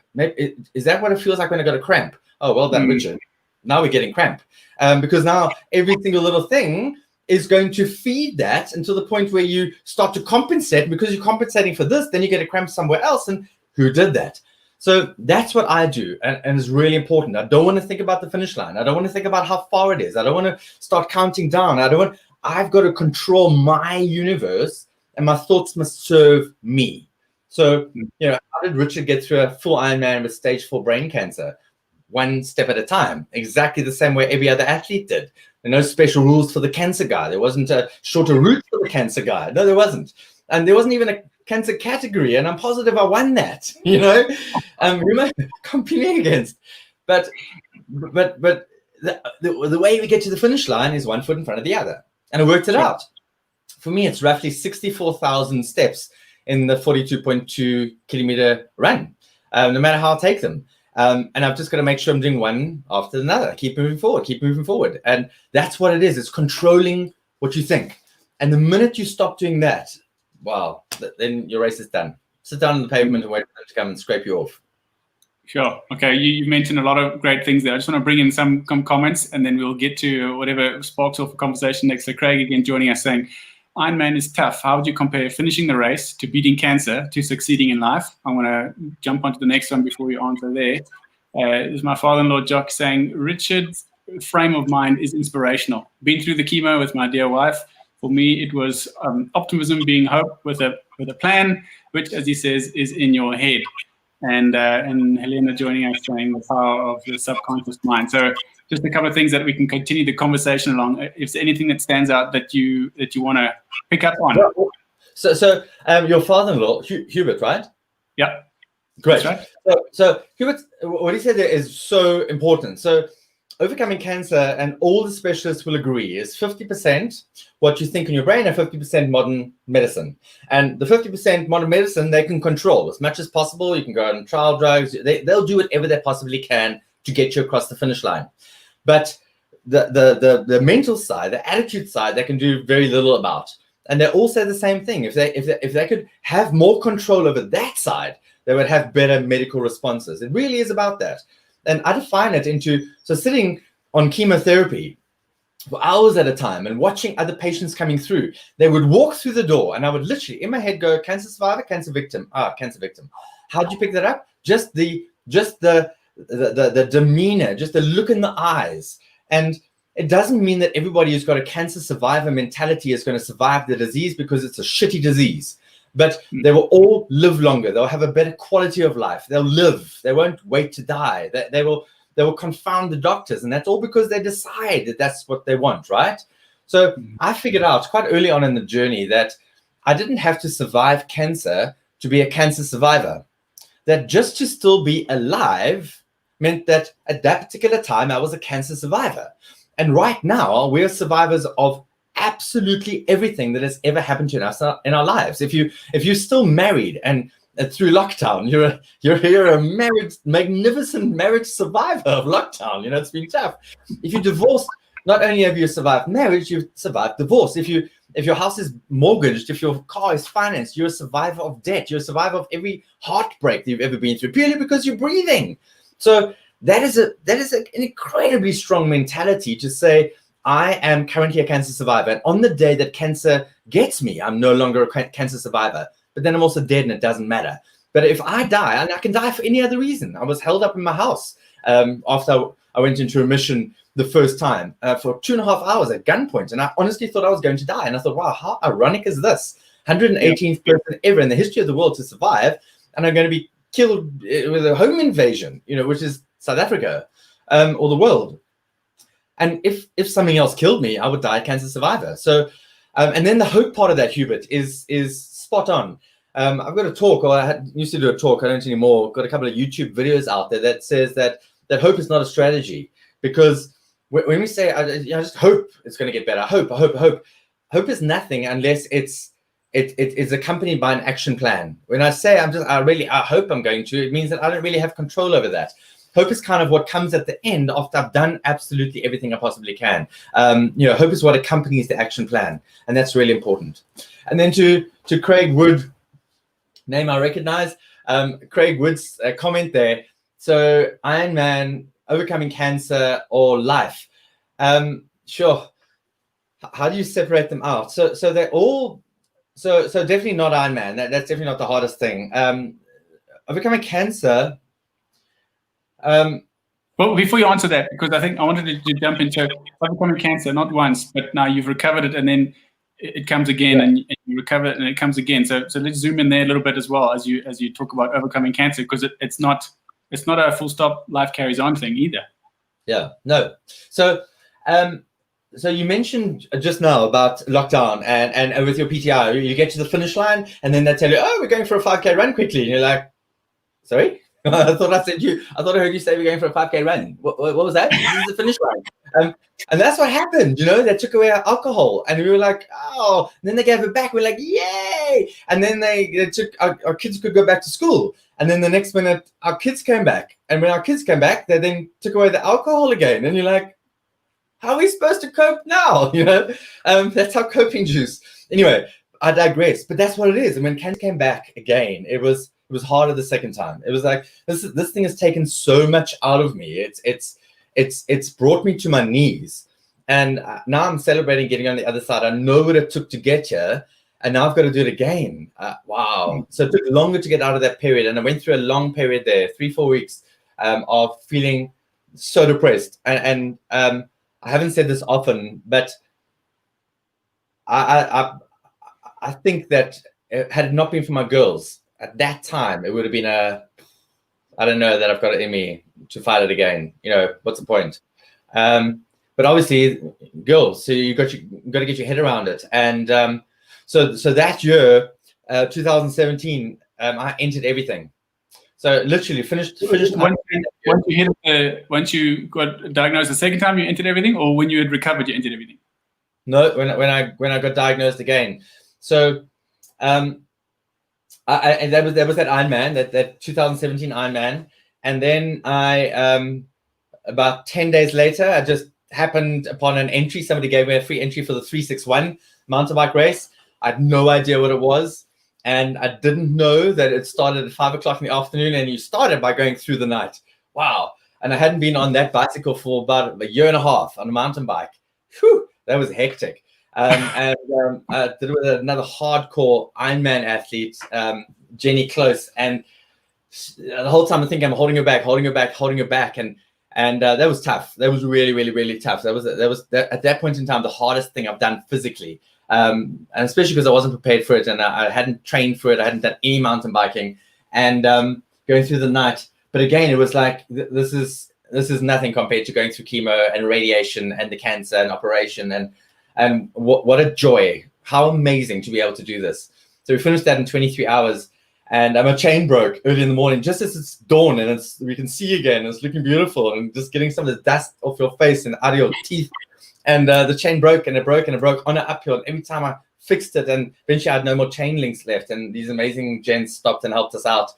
Is that what it feels like when I got a cramp? Oh, well done, Richard. Now we're getting cramp. Because now every single little thing is going to feed that until the point where you start to compensate. Because you're compensating for this, then you get a cramp somewhere else. And who did that? So that's what I do, and it's really important. I don't want to think about the finish line. I don't want to think about how far it is. I don't want to start counting down. I've got to control my universe, and my thoughts must serve me. So, how did Richard get through a full Ironman with stage 4 brain cancer? 1 step at a time, exactly the same way every other athlete did. There are no special rules for the cancer guy. There wasn't a shorter route for the cancer guy. No, there wasn't. And there wasn't even a cancer category, and I'm positive I won that. Who am I competing against? But the way we get to the finish line is 1 foot in front of the other, and I worked it out. For me, it's roughly 64,000 steps in the 42.2 kilometer run, no matter how I take them. And I've just got to make sure I'm doing one after another. Keep moving forward. And that's what it is. It's controlling what you think. And the minute you stop doing that, wow, then your race is done. Sit down on the pavement and wait for them to come and scrape you off. Sure. Okay. You mentioned a lot of great things there. I just want to bring in some comments, and then we'll get to whatever sparks off a conversation next. So Craig again joining us saying, Ironman is tough. How would you compare finishing the race to beating cancer to succeeding in life? I want to jump onto the next one before you answer there. This is my father-in-law, Jock, saying, Richard's frame of mind is inspirational. Been through the chemo with my dear wife. For me, it was optimism being hope with a plan, which, as he says, is in your head. And Helena joining us saying the power of the subconscious mind. So just a couple of things that we can continue the conversation along. If there's anything that stands out that you want to pick up on. So your father-in-law, Hubert, right? Yeah. Great. Right. So Hubert, what he said there is so important. So overcoming cancer, and all the specialists will agree, is 50% what you think in your brain and 50% modern medicine. And the 50% modern medicine, they can control as much as possible. You can go on trial drugs. They'll do whatever they possibly can to get you across the finish line. But the mental side, the attitude side, they can do very little about. And they all say the same thing. If they could have more control over that side, they would have better medical responses. It really is about that. And I define it into, so sitting on chemotherapy for hours at a time and watching other patients coming through. They would walk through the door and I would literally in my head go, cancer survivor, cancer victim. Cancer victim. How'd you pick that up? Just the demeanor, just the look in the eyes. And it doesn't mean that everybody who's got a cancer survivor mentality is going to survive the disease, because it's a shitty disease. But they will all live longer. They'll have a better quality of life. They'll live. They won't wait to die. They will confound the doctors. And that's all because they decide that that's what they want, right? So I figured out quite early on in the journey that I didn't have to survive cancer to be a cancer survivor. That just to still be alive meant that at that particular time, I was a cancer survivor. And right now, we're survivors of absolutely everything that has ever happened to us in our lives. If you're still married and through lockdown, you're a married, magnificent marriage survivor of lockdown. You know, it's been tough. If you're divorced, not only have you survived marriage, you've survived divorce. If your house is mortgaged, if your car is financed, you're a survivor of debt. You're a survivor of every heartbreak that you've ever been through, purely because you're breathing. So that is an incredibly strong mentality to say, I am currently a cancer survivor. And on the day that cancer gets me, I'm no longer a cancer survivor. But then I'm also dead and it doesn't matter. But if I die, and I can die for any other reason. I was held up in my house after I went into remission the first time for 2.5 hours at gunpoint. And I honestly thought I was going to die. And I thought, wow, how ironic is this? 118th person ever in the history of the world to survive. And I'm going to be killed with a home invasion, which is South Africa or the world. And if something else killed me, I would die a cancer survivor. So, and then the hope part of that, Hubert, is spot on. I've got a talk, or I used to do a talk, I don't anymore, got a couple of YouTube videos out there that says that hope is not a strategy. Because when we say, I just hope it's going to get better, hope is nothing unless it's accompanied by an action plan. When I say I hope I'm going to, it means that I don't really have control over that. Hope is kind of what comes at the end after I've done absolutely everything I possibly can. Hope is what accompanies the action plan, and that's really important. And then to Craig Wood, name I recognize, Craig Wood's comment there. So Ironman, overcoming cancer, or life. Sure. How do you separate them out? So they're all. So definitely not Ironman. That's definitely not the hardest thing. Overcoming cancer. Well, before you answer that, because I think I wanted to jump into overcoming cancer, not once, but now you've recovered it, and then it comes again, and you recover it, and it comes again. So let's zoom in there a little bit as well as you talk about overcoming cancer, because it's not a full stop, life carries on thing either. Yeah, no. So you mentioned just now about lockdown and with your PTI, you get to the finish line, and then they tell you, oh, we're going for a 5K run quickly, and you're like, sorry. I thought I heard you say we're going for a 5K run. What was that? This is the finish line. And that's what happened, they took away our alcohol and we were like, oh, and then they gave it back. We're like, yay. And then they took our kids could go back to school. And then the next minute our kids came back. And when our kids came back, they then took away the alcohol again. And you're like, how are we supposed to cope now? That's our coping juice. Anyway, I digress, but that's what it is. And when cancer came back again, it was harder the second time. It was like, this thing has taken so much out of me. It's brought me to my knees. And now I'm celebrating getting on the other side. I know what it took to get here. And now I've got to do it again. Wow. So it took longer to get out of that period. And I went through a long period there, 3-4 weeks of feeling so depressed. And I haven't said this often, but I think that had it not been for my girls at that time, it would have been I don't know that I've got it in me to fight it again. What's the point? But obviously, girls, so you got to get your head around it. And so that year, 2017, I entered everything. So literally finished. Once you got diagnosed the second time, you entered everything, or when you had recovered, you entered everything? No, when I got diagnosed again. So, and that was that Ironman, that 2017 Ironman, and then I about 10 days later, I just happened upon an entry. Somebody gave me a free entry for the 361 mountain bike race. I had no idea what it was. And I didn't know that it started at 5 o'clock in the afternoon and you started by going through the night. Wow. And I hadn't been on that bicycle for about a year and a half on a mountain bike. Whew, that was hectic. I did it with another hardcore Ironman athlete, Jenny Close. And the whole time I think I'm holding her back. And that was tough. That was really, really, really tough. That was at that point in time, the hardest thing I've done physically. And especially because I wasn't prepared for it and I hadn't trained for it. I hadn't done any mountain biking and going through the night. But again, it was like, this is nothing compared to going through chemo and radiation and the cancer and operation. And what a joy. How amazing to be able to do this. So we finished that in 23 hours and my chain broke early in the morning, just as it's dawn and we can see again. It's looking beautiful and just getting some of the dust off your face and out of your teeth. And the chain broke and it broke on an uphill. And every time I fixed it, and eventually I had no more chain links left. And these amazing gents stopped and helped us out.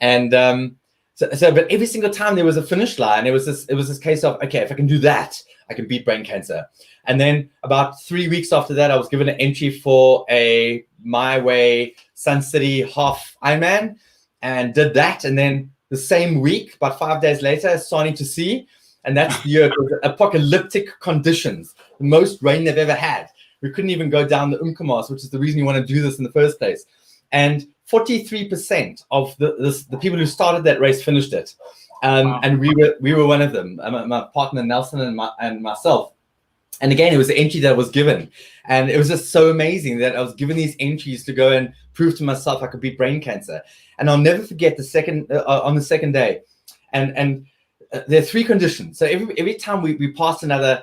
And but every single time there was a finish line, it was this case of, okay, if I can do that, I can beat brain cancer. And then about 3 weeks after that, I was given an entry for a My Way Sun City half Ironman and did that. And then the same week, about 5 days later, starting to see. And that's the year it was apocalyptic conditions, the most rain they've ever had. We couldn't even go down the Umkomaas, which is the reason you want to do this in the first place. And 43% of the people who started that race finished it. Wow. And we were one of them, my partner Nelson and myself. And again, it was the entry that was given. And it was just so amazing that I was given these entries to go and prove to myself I could beat brain cancer. And I'll never forget on the second day. And there are 3 conditions. So every time we passed another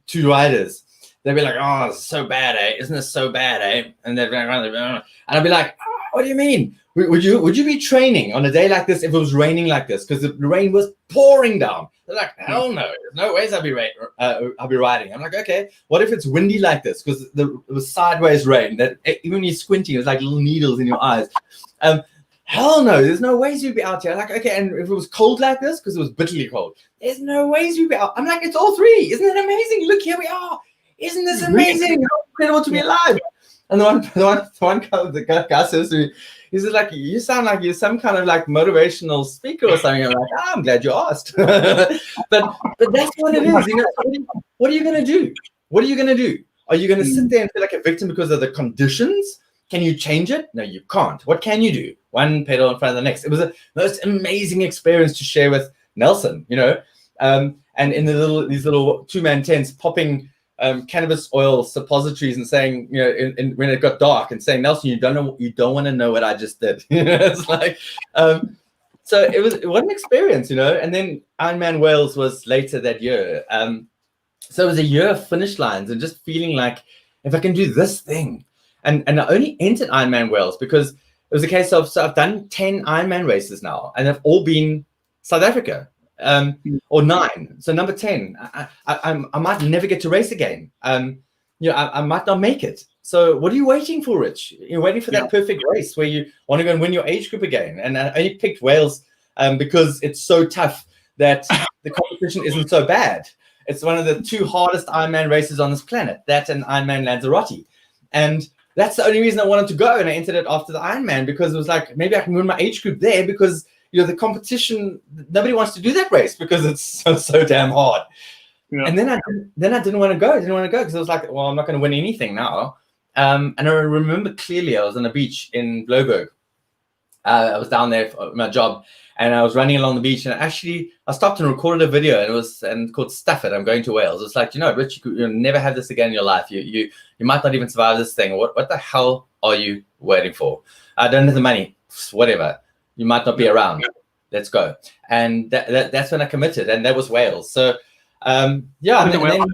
2 riders, they'd be like, "Oh, it's so bad, eh? Isn't this so bad, eh?" And they'd be like, and I'd be like, "Oh, what do you mean? Would you be training on a day like this if it was raining like this? Because the rain was pouring down." They're like, "Hell no, there's no ways I'll be riding." I'm like, "Okay, what if it's windy like this? Because it was sideways rain that even when you're squinting, it was like little needles in your eyes." Hell no, there's no ways you'd be out here. Like, okay, and if it was cold like this, because it was bitterly cold, there's no ways you'd be out. I'm like, it's all 3. Isn't that amazing? Look, here we are. Isn't this amazing? How incredible to be alive. And the guy says to me, he says, like, you sound like you're some kind of like motivational speaker or something. I'm like, I'm glad you asked. but that's what it is. What are you going to do? What are you going to do? Are you going to sit there and feel like a victim because of the conditions? Can you change it? No, you can't. What can you do? One pedal in front of the next. It was a most amazing experience to share with Nelson, and in these little 2-man tents, popping cannabis oil suppositories and saying, when it got dark, and saying, "Nelson, you don't want to know what I just did." It's like, so it was an experience, And then Ironman Wales was later that year. So it was a year of finish lines and just feeling like, if I can do this thing. And I only entered Ironman Wales because was a case of, so I've done 10 Ironman races now, and they've all been South Africa, or 9. So number 10, I might never get to race again. I might not make it. So what are you waiting for, Rich? You're waiting for that perfect race where you want to go and win your age group again. And I only picked Wales because it's so tough that the competition isn't so bad. It's one of the 2 hardest Ironman races on this planet, that and Ironman Lanzarote. And that's the only reason I wanted to go. And I entered it after the Ironman because it was like, maybe I can win my age group there, because the competition, nobody wants to do that race because it's so damn hard. Yeah. And then I didn't want to go. Because I was like, well, I'm not going to win anything now. And I remember clearly I was on the beach in Bloberg. I was down there for my job, and I was running along the beach, and I stopped and recorded a video, and it was called "Stuff It, I'm Going to Wales." It's like, Rich, you'll never have this again in your life. You might not even survive this thing. What the hell are you waiting for? I don't have the money. Whatever. You might not be around. Let's go. And that's when I committed, and that was Wales. So How did Wales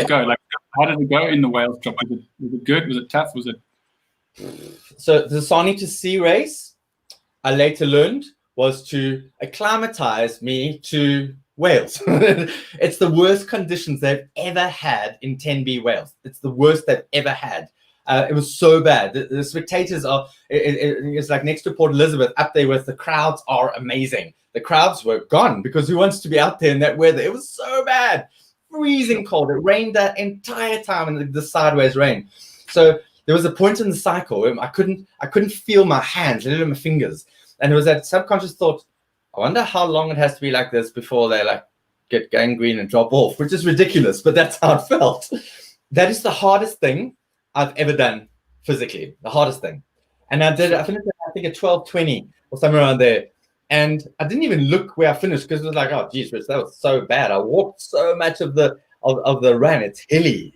go? Like, how did it go in the Wales trip? Was it good? Was it tough? Was it? So the Sani to Sea race, I later learned, was to acclimatize me to Wales. It's the worst conditions they've ever had in 10B Wales. It's the worst they've ever had. It was so bad. The spectators are, it's like next to Port Elizabeth, up there with the crowds are amazing. The crowds were gone because who wants to be out there in that weather? It was so bad. Freezing cold. It rained that entire time, and the sideways rain. So there was a point in the cycle where I couldn't feel my hands, let alone my fingers. And it was that subconscious thought, I wonder how long it has to be like this before they like get gangrene and drop off, which is ridiculous, but that's how it felt. That is the hardest thing I've ever done physically, the hardest thing. And I finished, I think, at 12:20 or somewhere around there. And I didn't even look where I finished because it was like, oh, geez, Rich, that was so bad. I walked so much of the run. It's hilly.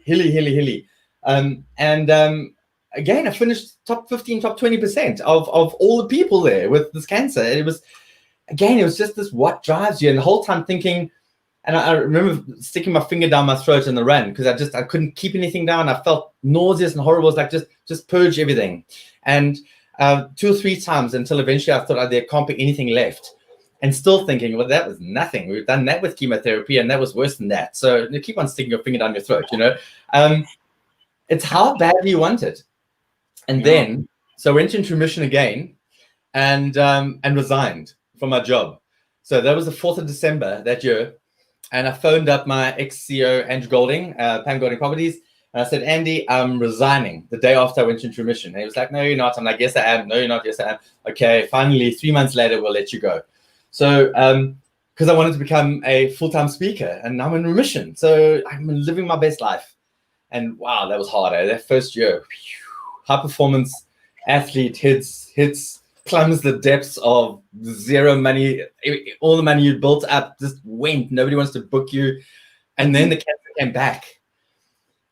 Again, I finished top 15, top 20% of all the people there with this cancer. And it was just this, what drives you? And the whole time thinking, and I remember sticking my finger down my throat in the run because I couldn't keep anything down. I felt nauseous and horrible. It was like, just purge everything. And 2 or 3 times until eventually I thought there can't be anything left. And still thinking, well, that was nothing. We've done that with chemotherapy, and that was worse than that. So you keep on sticking your finger down your throat, It's how badly you want it. And then, so I went into remission again and resigned from my job. So that was the 4th of December that year. And I phoned up my ex-CEO, Andrew Golding, Pam Golding Properties. And I said, Andy, I'm resigning the day after I went into remission. And he was like, no, you're not. I'm like, yes, I am. No, you're not. Yes, I am. Okay, finally, 3 months later, we'll let you go. So, because I wanted to become a full-time speaker, and I'm in remission. So I'm living my best life. And wow, that was hard. That first year, high performance athlete hits plumbs the depths of zero money. All the money you built up just went. Nobody wants to book you. And then the cancer came back.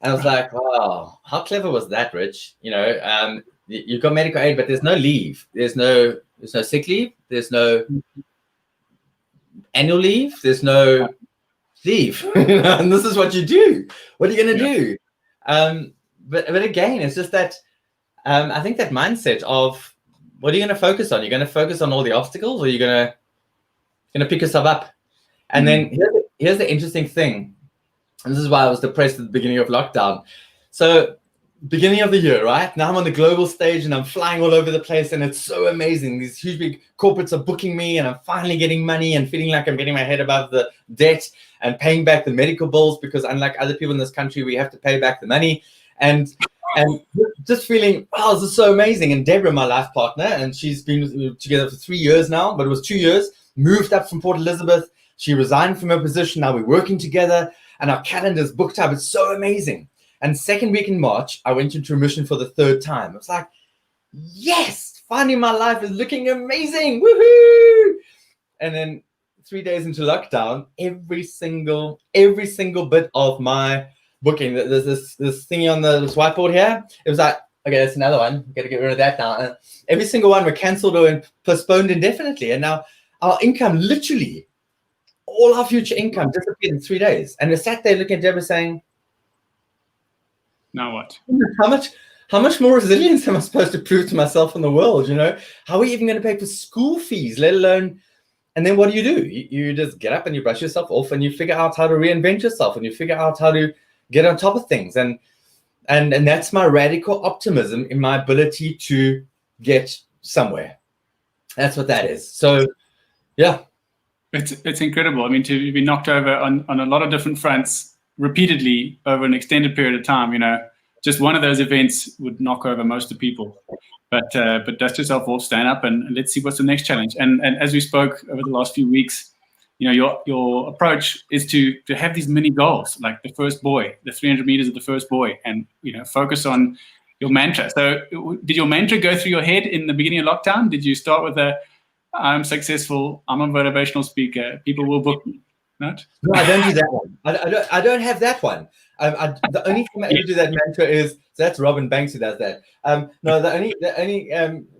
And I was like, wow, how clever was that, Rich? You've got medical aid, but there's no leave. There's no sick leave. There's no annual leave. There's no leave. And this is what you do. What are you going to do? But again, it's just that I think that mindset of what are you going to focus on? You're going to focus on all the obstacles, or you're going to pick yourself up? And then here's the interesting thing. And this is why I was depressed at the beginning of lockdown. So beginning of the year, right? Now I'm on the global stage and I'm flying all over the place, and it's so amazing. These huge big corporates are booking me, and I'm finally getting money and feeling like I'm getting my head above the debt and paying back the medical bills, because unlike other people in this country, we have to pay back the money. And just feeling, wow, this is so amazing. And Deborah, my life partner, and she's been together for 3 years now, but it was 2 years, moved up from Port Elizabeth. She resigned from her position. Now we're working together, and our calendar's booked up. It's so amazing. And second week in March, I went into remission for the 3rd time. I was like, yes, finally my life is looking amazing. Woohoo! And then 3 days into lockdown, every single bit of my booking, there's this thingy on this whiteboard here. It was like, okay, that's another one. Got to get rid of that now. And every single one were cancelled or postponed indefinitely. And now our income, literally, all our future income disappeared in 3 days. And we sat there looking at Deborah saying, now what? how much more resilience am I supposed to prove to myself and the world? How are we even going to pay for school fees, let alone? And then what do? You just get up and you brush yourself off and you figure out how to reinvent yourself and you figure out how to get on top of things. And that's my radical optimism in my ability to get somewhere. That's what that is. So, yeah. It's incredible. I mean, to be knocked over on a lot of different fronts repeatedly over an extended period of time, just one of those events would knock over most of the people. But dust yourself off, stand up, and let's see what's the next challenge. And as we spoke over the last few weeks, your approach is to have these mini goals, like the first buoy, the 300 meters of the first buoy, and focus on your mantra. So, did your mantra go through your head in the beginning of lockdown? Did you start with I'm successful, I'm a motivational speaker, people will book me? Not? No, I don't do that one. I don't have that one. The only thing I do that mantra is, so that's Robin Banks who does that. No, the only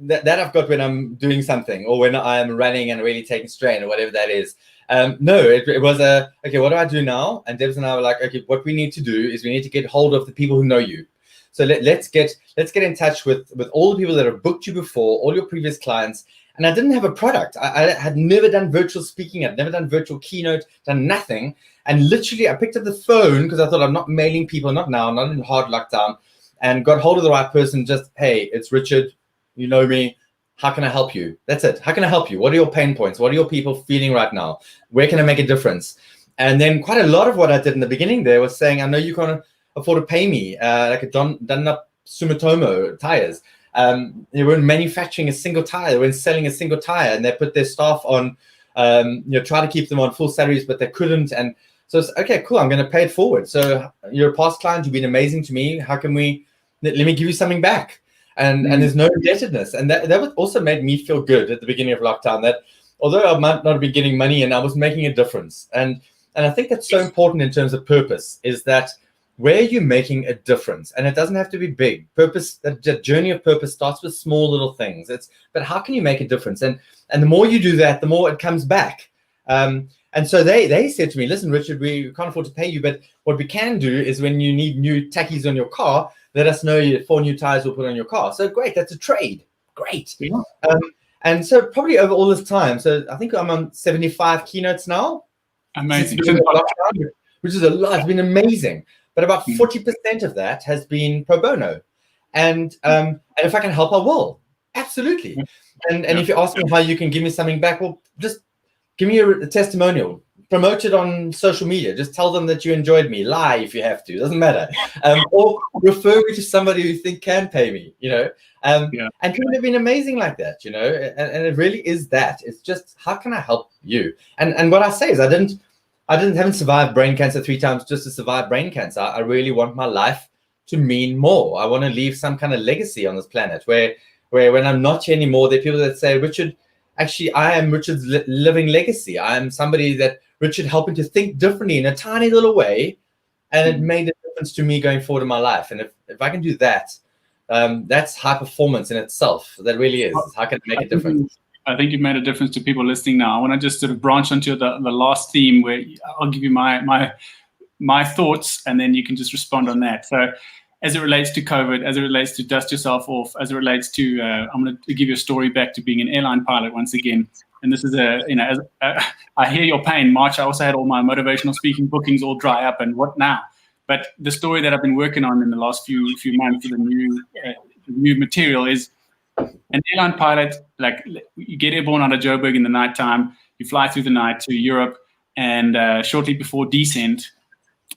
that I've got when I'm doing something or when I'm running and really taking strain or whatever that is. No, it was okay, what do I do now? And Debs and I were like, okay, what we need to do is we need to get hold of the people who know you. So let's get in touch with all the people that have booked you before, all your previous clients. And I didn't have a product. I had never done virtual speaking. I'd never done virtual keynote, done nothing. And literally I picked up the phone because I thought I'm not mailing people, not now, not in hard lockdown, and got hold of the right person. Just, hey, it's Richard. You know me. How can I help you? That's it. How can I help you? What are your pain points? What are your people feeling right now? Where can I make a difference? And then quite a lot of what I did in the beginning there was saying, I know you can't afford to pay me, like a Dunlop Sumitomo tires. They weren't manufacturing a single tire. They weren't selling a single tire, and they put their staff on, try to keep them on full salaries, but they couldn't. And so it's okay, cool. I'm going to pay it forward. So you're a past client. You've been amazing to me. How can let me give you something back? And there's no indebtedness. And that also made me feel good at the beginning of lockdown, that although I might not be getting money and I was making a difference. And I think that's so important in terms of purpose, is that where you're making a difference, and it doesn't have to be big. Purpose, the journey of purpose starts with small little things. But how can you make a difference? And the more you do that, the more it comes back. And so they said to me, listen, Richard, we can't afford to pay you, but what we can do is when you need new tackies on your car, let us know 4 new tires we'll put on your car. So great, that's a trade. Great. Yeah. And so probably over all this time, so I think I'm on 75 keynotes now. Amazing. Which is a lot. It's been amazing. But about 40% of that has been pro bono. And if I can help, I will. Absolutely. And if you ask me how you can give me something back, well, just give me a testimonial. Promote it on social media. Just tell them that you enjoyed me. Lie if you have to. Doesn't matter. Or refer me to somebody who you think can pay me, And people have been amazing like that, And it really is that. It's just, how can I help you? And what I say is I haven't survived brain cancer 3 times just to survive brain cancer. I really want my life to mean more. I want to leave some kind of legacy on this planet where when I'm not here anymore, there are people that say, Richard, actually, I am Richard's living legacy. I am somebody that Richard helping to think differently in a tiny little way. And it made a difference to me going forward in my life. And if I can do that, that's high performance in itself. That really is. How can I make a difference? I think you've made a difference to people listening now. I want to just sort of branch onto the last theme where I'll give you my thoughts, and then you can just respond on that. So as it relates to COVID, as it relates to dust yourself off, as it relates to, I'm going to give you a story back to being an airline pilot once again. And this is I hear your pain. March, I also had all my motivational speaking bookings all dry up, and what now? But the story that I've been working on in the last few months for the new material is, an airline pilot, like you get airborne out of Joburg in the nighttime, you fly through the night to Europe, and shortly before descent,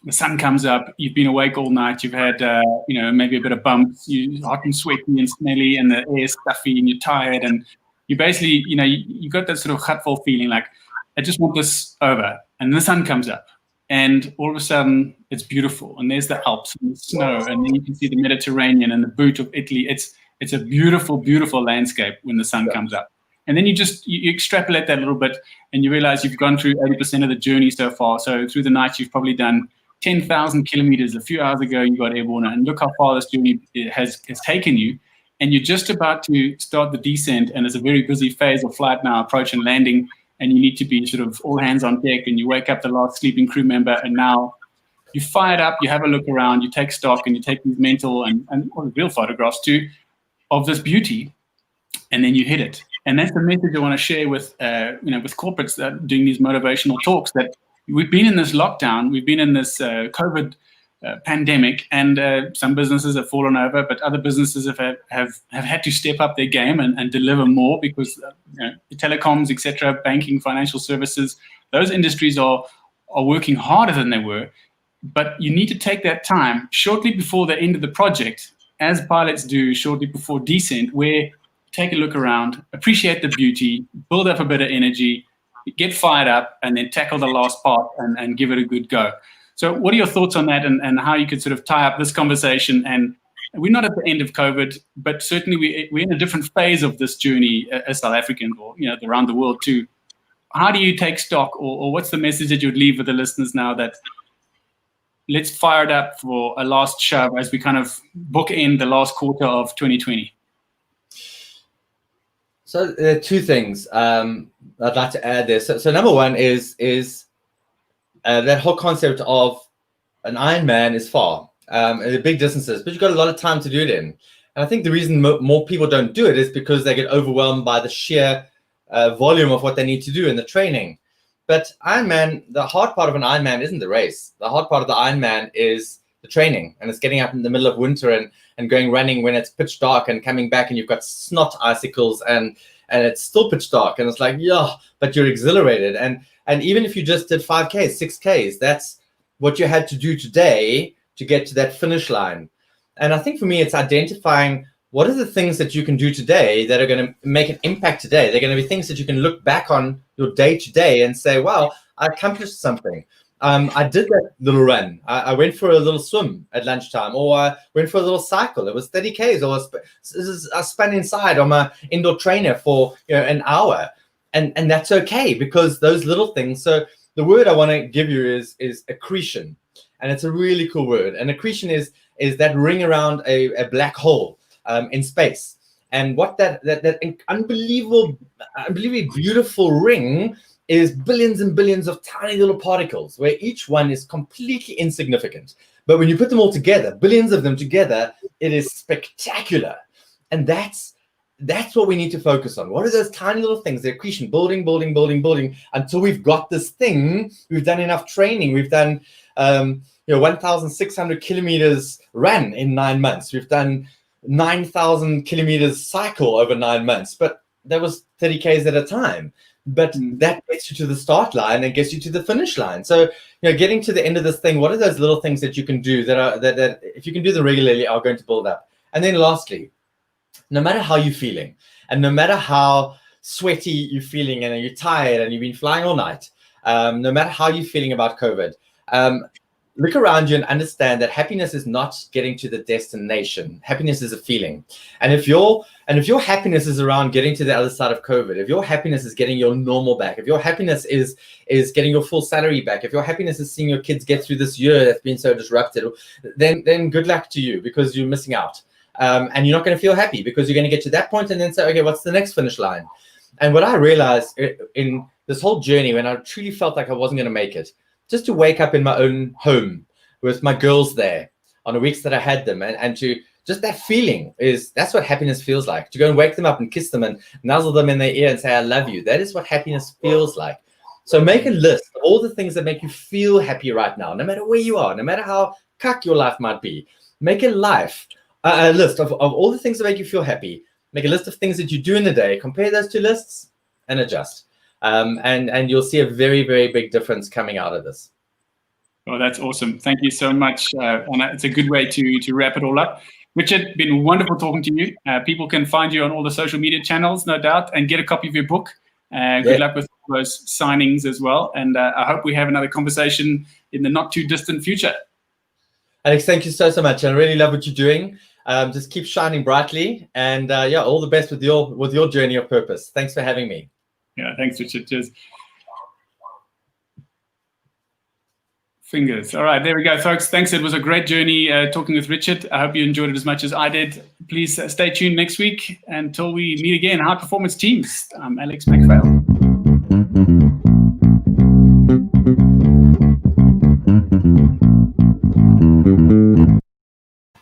the sun comes up, you've been awake all night, you've had, maybe a bit of bumps, you're hot and sweaty and smelly, and the air's stuffy, and you're tired, and you basically, you got that sort of hutful feeling like, I just want this over. And the sun comes up, and all of a sudden, it's beautiful, and there's the Alps and the snow, and then you can see the Mediterranean and the boot of Italy. It's a beautiful, beautiful landscape when the sun comes up. And then you extrapolate that a little bit, and you realize you've gone through 80% of the journey so far. So through the night, you've probably done 10,000 kilometers. A few hours ago, you got airborne, and look how far this journey has taken you. And you're just about to start the descent, and it's a very busy phase of flight now, approach and landing, and you need to be sort of all hands on deck, and you wake up the last sleeping crew member, and now you fire it up, you have a look around, you take stock, and you take these mental and real photographs too of this beauty, and then you hit it. And that's the message I want to share with with corporates that are doing these motivational talks, that we've been in this lockdown, we've been in this COVID pandemic, and some businesses have fallen over, but other businesses have had to step up their game and deliver more, because telecoms, etc., banking, financial services, those industries are working harder than they were. But you need to take that time shortly before the end of the project, as pilots do shortly before descent, where take a look around, appreciate the beauty, build up a bit of energy, get fired up, and then tackle the last part and give it a good go. So what are your thoughts on that, and how you could sort of tie up this conversation? And we're not at the end of COVID, but certainly we're in a different phase of this journey as South Africans, or around the world too. How do you take stock, or what's the message that you'd leave with the listeners now, that let's fire it up for a last shove as we kind of bookend the last quarter of 2020? So there are two things I'd like to add there. So number one is that whole concept of an Ironman is far, the big distances, but you've got a lot of time to do it in. And I think the reason more people don't do it is because they get overwhelmed by the sheer volume of what they need to do in the training. But Ironman, the hard part of an Ironman isn't the race. The hard part of the Ironman is the training, and it's getting up in the middle of winter and going running when it's pitch dark, and coming back and you've got snot icicles and it's still pitch dark, and it's like, yeah, but you're exhilarated. And even if you just did 5Ks, 6Ks, that's what you had to do today to get to that finish line. And I think for me, it's identifying what are the things that you can do today that are going to make an impact today. They're going to be things that you can look back on your day to day and say, wow, I accomplished something. I did that little run. I went for a little swim at lunchtime, or I went for a little cycle. It was 30 Ks, or I spun inside on my indoor trainer for an hour. And that's okay, because those little things. So the word I want to give you is accretion. And it's a really cool word. And accretion is that ring around a black hole in space. And what that unbelievably beautiful ring is billions and billions of tiny little particles, where each one is completely insignificant. But when you put them all together, billions of them together, it is spectacular. And that's what we need to focus on. What are those tiny little things? The accretion, building, until we've got this thing. We've done enough training. We've done 1,600 kilometers run in 9 months. We've done 9,000 kilometers cycle over 9 months. But that was 30 Ks at a time. But that gets you to the start line and gets you to the finish line. So, getting to the end of this thing, what are those little things that you can do that if you can do them regularly, are going to build up? And then lastly, no matter how you're feeling, and no matter how sweaty you're feeling, and you're tired and you've been flying all night, no matter how you're feeling about COVID, look around you and understand that happiness is not getting to the destination. Happiness is a feeling. And if your happiness is around getting to the other side of COVID, if your happiness is getting your normal back, if your happiness is getting your full salary back, if your happiness is seeing your kids get through this year that's been so disrupted, then good luck to you, because you're missing out. And you're not going to feel happy, because you're going to get to that point and then say, okay, what's the next finish line? And what I realized in this whole journey, when I truly felt like I wasn't going to make it, just to wake up in my own home with my girls there on the weeks that I had them, and to just that feeling, that's what happiness feels like. To go and wake them up and kiss them and nuzzle them in their ear and say, I love you. That is what happiness feels like. So make a list of all the things that make you feel happy right now, no matter where you are, no matter how cuck your life might be. Make a list of all the things that make you feel happy. Make a list of things that you do in the day. Compare those two lists and adjust. And you'll see a very, very big difference coming out of this. Well, that's awesome. Thank you so much. And it's a good way to wrap it all up. Richard, been wonderful talking to you. People can find you on all the social media channels, no doubt, and get a copy of your book. Good luck with all those signings as well. And I hope we have another conversation in the not too distant future. Alex, thank you so much. I really love what you're doing. Just keep shining brightly, and all the best with your journey of purpose. Thanks for having me. Yeah, thanks, Richard. Cheers. Fingers. All right, there we go, folks. Thanks. It was a great journey talking with Richard. I hope you enjoyed it as much as I did. Please stay tuned next week until we meet again. High Performance Teams. I'm Alex McPhail.